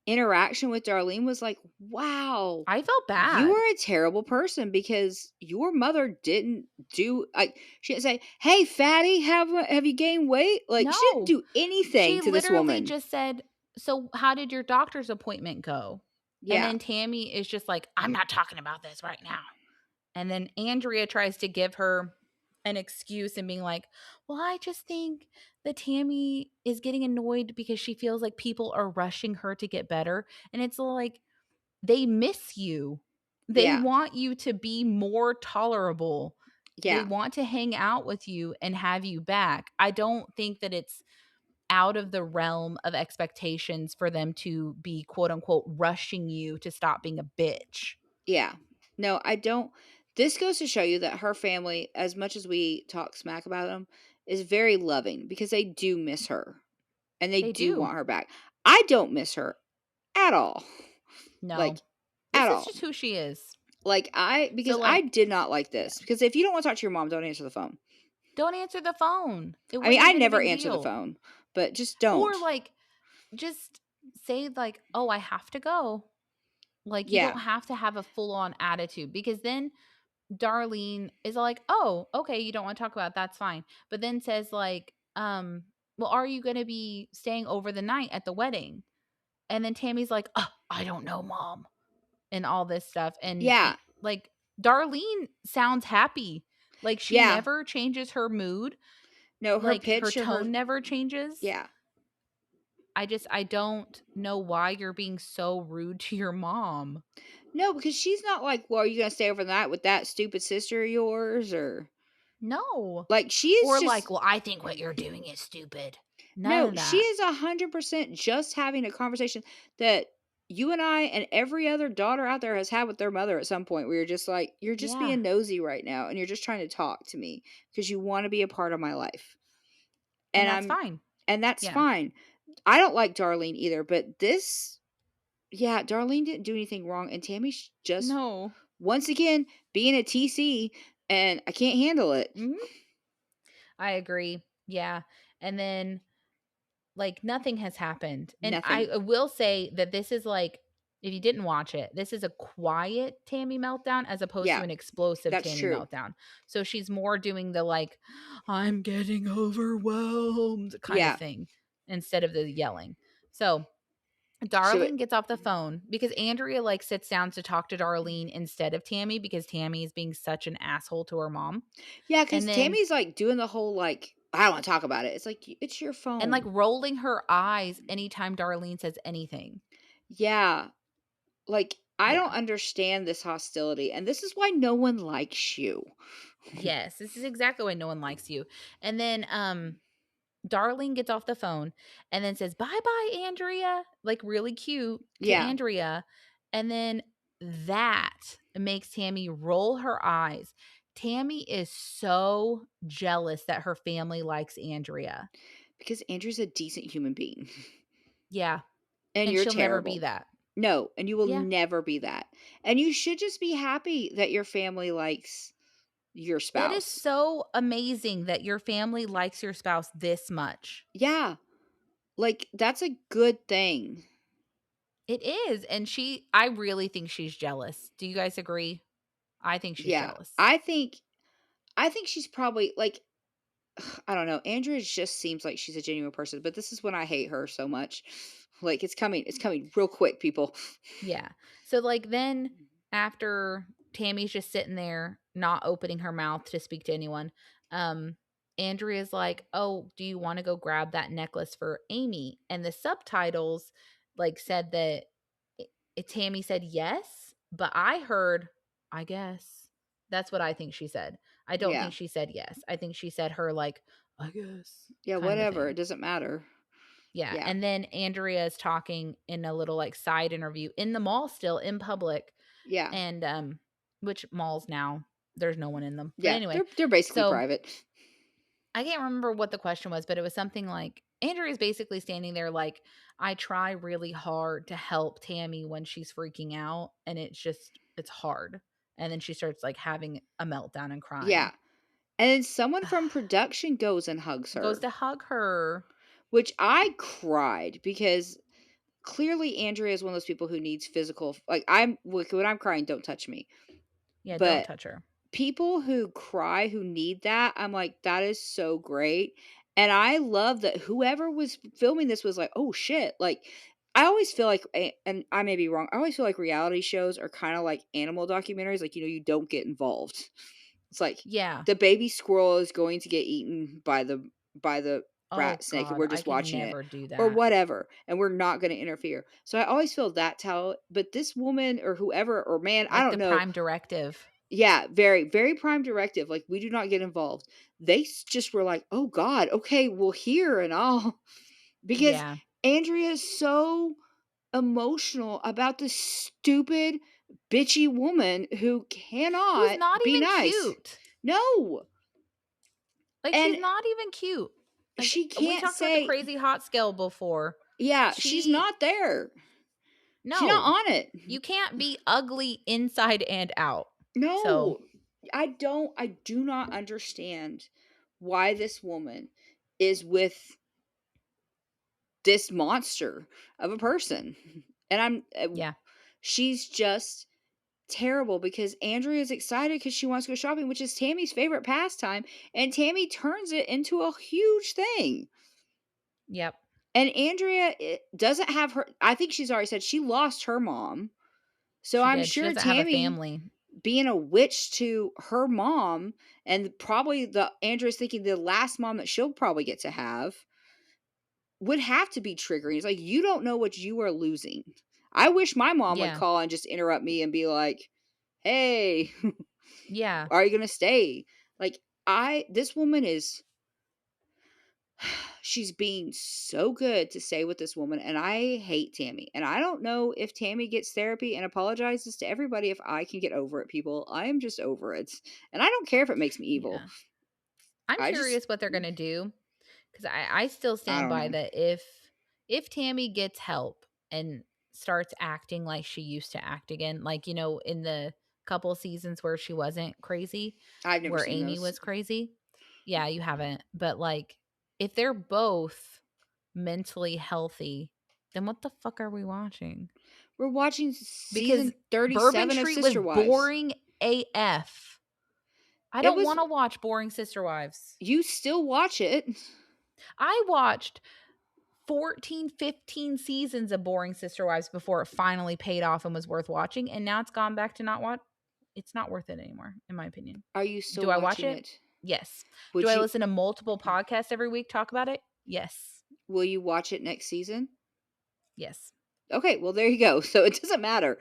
interaction with Darlene was like, wow, I felt you bad. are a terrible person because your mother didn't do like she didn't say, "Hey, fatty, have you gained weight?" Like she didn't No, do anything she to this literally woman. just said, "So, how did your doctor's appointment go?" And Yeah, then Tammy is just like, "I'm not talking about this right now." And then Andrea tries to give her an excuse and being like, "Well, I just think that Tammy is getting annoyed because she feels like people are rushing her to get better." And it's like, they miss you. They yeah, want you to be more tolerable. They yeah, want to hang out with you and have you back. I don't think that it's out of the realm of expectations for them to be quote unquote rushing you to stop being a bitch. yeah. No, I don't. This goes to show you that her family, as much as we talk smack about them, is very loving because they do miss her and they They do do. want her back. I don't miss her at all. Like No. at This is all. just who she is. Like So because I like, did not like yeah. this. Because if you don't want to talk to your mom, don't answer the phone. Don't answer the phone. It I mean, wouldn't have I been a never big answer the deal. phone, but just Or don't. like just say like, "Oh, I have to go." Like you Yeah. don't have to have a full on attitude because then Darlene is like, "Oh, okay, you don't want to talk about it, that's fine." But then says like, "Well, are you going to be staying over the night at the wedding?" And then Tammy's like, "Oh, I don't know, mom." And all this stuff and Yeah. it, like Darlene sounds happy. Like she Yeah. never changes her mood. No, her Like her pitch or her tone never changes. yeah. I don't know why you're being so rude to your mom. No, because she's not like, "Well, are you gonna stay overnight with that stupid sister of yours?" Or No. like she is Or just like, "Well, I think what you're doing is stupid." None no, of she that. is 100% just having a conversation that you and I and every other daughter out there has had with their mother at some point where you're just like, "You're just Yeah. being nosy right now and you're just trying to talk to me because you wanna be a part of my life." And And that's I'm fine. and that's Yeah. fine. I don't like Darlene either, but this yeah, Darlene didn't do anything wrong, and Tammy's just No. once again being a TC, and I can't handle it. Mhm. I agree. Yeah. And then like nothing has happened. And I Nothing. will say that this is like, if you didn't watch it, this is a quiet Tammy meltdown as opposed to Yeah, an explosive that's Tammy true. meltdown. So she's more doing the like, I'm getting overwhelmed kind of Yeah. thing instead of the yelling. So So Darlene gets off the phone because Andrea like sits down to talk to Darlene instead of Tammy because Tammy is being such an asshole to her mom. yeah, And because then Tammy's, like, doing the whole, like, "I don't wanna talk about it." It's like, "Y it's your and like phone." rolling her eyes anytime Darlene says anything. Yeah. Like, I don't Yeah. understand this hostility, and this is why no one likes you. Yes, this is exactly why no one likes you. And then Darlene gets off the phone and then says, "Bye-bye, Andrea," like really cute to Yeah, Andrea. And then that makes Tammy roll her eyes. Tammy is so jealous that her family likes Andrea. because Andrew's a decent human being, Yeah, and and you're she'll never be terrible. that. No, and you will Yeah. never be that, and you should just be happy that your family likes your That is spouse. so amazing that your family likes your spouse this much. Yeah, like, that's a good thing. It is, and I really think she's jealous. Do you guys agree? I think she's Yeah, jealous. I think she's probably like, I don't know. Andrea just seems like she's a genuine person, but this is when I hate her so much. Like it's coming real quick, people. Yeah. So, like, then after Tammy's just sitting there, not opening her mouth to speak to anyone, um, Andrea's like, "Oh, do you wanna go grab that necklace for Amy?" And the subtitles, like, said that Tammy said yes, but I heard, "I guess." That's what I think she said. I don't Yeah. think she said yes. I think she said her, like, "I guess," Yeah, kind of a whatever. It thing. doesn't matter. Yeah, Yeah. and then Andrea is talking in a little, like, side interview in the mall still, in public, Yeah. and, which malls now, there's no one in them. But Yeah. anyway, They're basically so private. I can't remember what the question was, but it was something like Andrea's basically standing there like, "I try really hard to help Tammy when she's freaking out, and it's hard." And then she starts, like, having a meltdown and Yeah. crying. And then someone from production goes and hugs Goes her, to hug her. which I cried because clearly Andrea is one of those people who needs physical like when I'm crying, don't touch me. Yeah, don't But touch her. people who cry who need that, I'm like, that is so great. And I love that whoever was filming this was like, oh shit. Like, I always feel like, and I may be wrong, I always feel like reality shows are kind of like animal documentaries. Like, you don't get involved. It's like Yeah. the baby squirrel is going to get eaten by the Oh rat snake, and god, we're I just could watching it never do or that. whatever, and we're not going to interfere. So I always feel that's how. But this woman or whoever or man, I Like don't the know. prime directive. Yeah, very, very prime directive, like, we do not get involved. They just were like, "Oh god, okay, well, here and all." Because Yeah. Andrea is so emotional about this stupid, bitchy woman who Who's cannot not be even nice. cute. No, Like, and she's not even cute. Like, she we can't talked about the say crazy hot scale before. yeah, she's She not there. She's not no. on it. You can't be ugly inside and out. So, No. I do not understand why this woman is with this monster of a person. And yeah. she's just terrible because Andrea is excited because she wants to go shopping, which is Tammy's favorite pastime, and Tammy turns it into a huge thing. Yep. And Andrea doesn't have her. I think she's already said she lost her mom. So She I'm did. She sure doesn't have a Tammy family. being a witch to her mom, and probably the Andrea's thinking the last mom that she'll probably get to have would have to be triggering. It's like, you don't know what you are losing. I wish my mom would Yeah. call and just interrupt me and be like, "Hey, Yeah. are you gonna stay?" Like, this woman is she's being so good to stay with this woman, and I hate Tammy. And I don't know if Tammy gets therapy and apologizes to everybody if I can get over it, people. I am just over it. And I don't care if it makes me evil. Yeah. I'm I just curious what they're gonna do. 'Cause I still I stand don't by know. that if Tammy gets help and starts acting like she used to act again, like, in the couple seasons where she wasn't crazy, I've never where seen Amy those. was crazy. Yeah, you haven't, but, like, if they're both mentally healthy, then what the fuck are we watching? We're watching Because season Bourbon 37 of Street was Sister Wives. boring AF. I It don't was wanna watch boring Sister Wives. you still watch it. I watched 14, 15 seasons of boring Sister Wives before it finally paid off and was worth watching, and now it's gone back to it's not worth it anymore, in my opinion. Are you still Do I watch watching it? it? Yes. Do Would I you listen to multiple podcasts every week talk about it? Yes. will you watch it next season? Yes. Okay, well there you go. So it doesn't matter.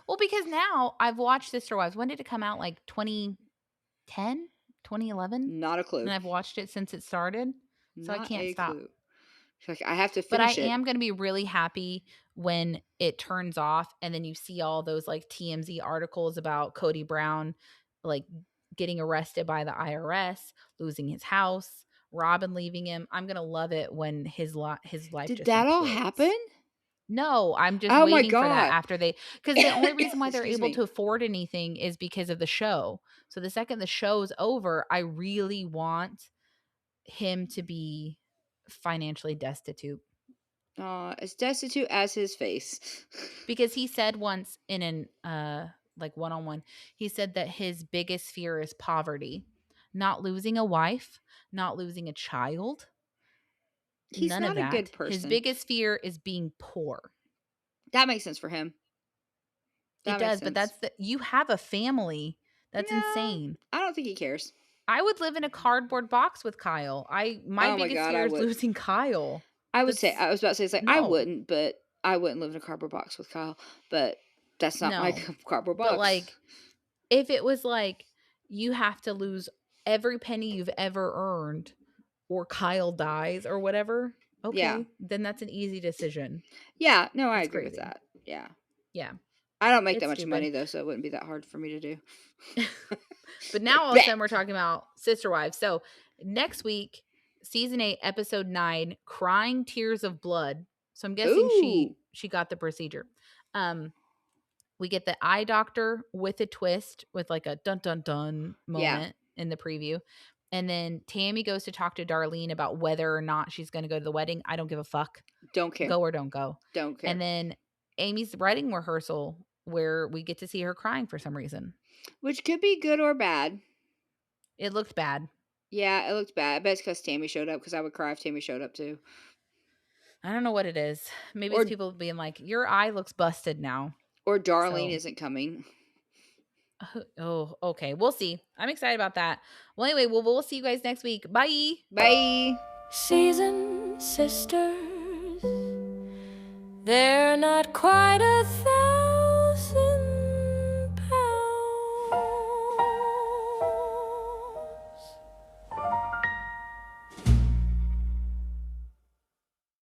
Well, because now I've watched Sister Wives. When did it come out? Like 2010, 2011, Not a clue. and I've watched it since it started, so I Not can't a stop. clue. She's like, I have to But I finish it. am gonna be really happy when it turns off and then you see all those, like, TMZ articles about Cody Brown, like, getting arrested by the IRS, losing his house, Robin leaving him. I'm gonna love it when his life Did just that all implodes. happen? No, I'm just Oh my waiting for that god. after because the only reason why they're Excuse able me. to afford anything is because of the show. So the second the show's over, I really want him to be financially destitute. As destitute as his face. Because he said once in like one-on-one, he said that his biggest fear is poverty, not losing a wife, not losing a child. He's None of not a that. good His person. biggest fear is being poor. That makes sense for him. It That makes does, but sense. you have a family. That's No, insane. I don't think he cares. I would live in a cardboard box with Kyle. My Oh my biggest god, fear I is would. losing Kyle. I would say That's I was about to say it's like I no. wouldn't, but I wouldn't live in a cardboard box with Kyle. But that's not my No. cardboard But box. like if it was like you have to lose every penny you've ever earned or Kyle dies or whatever, Yeah. okay, then that's an easy decision. Yeah, no, I That's agree with crazy. that. Yeah. Yeah. I don't make that It's much stupid. money though, so it wouldn't be that hard for me to do. But now all of a Blech. sudden we're talking about Sister Wives. So next week, season 8, episode 9, Crying Tears of Blood. So I'm guessing Ooh. she got the procedure. We get the eye doctor with a twist with like a dun dun dun Yeah. moment in the preview. And then Tammy goes to talk to Darlene about whether or not she's going to go to the wedding. I don't give a fuck. Don't care. Go or don't go. Don't care. And then Amy's wedding rehearsal where we get to see her crying for some reason. Which could be good or bad. It looked bad. Yeah, it looked bad. I bet it's because Tammy showed up, because I would cry if Tammy showed up too. I don't know what it is. Maybe Or it's people being like, your eye looks busted now. or Darlene So, isn't coming. oh, okay. We'll see. I'm excited about that. Well, anyway, we'll see you guys next week. Bye. Bye. Seasoned sisters, they're not quite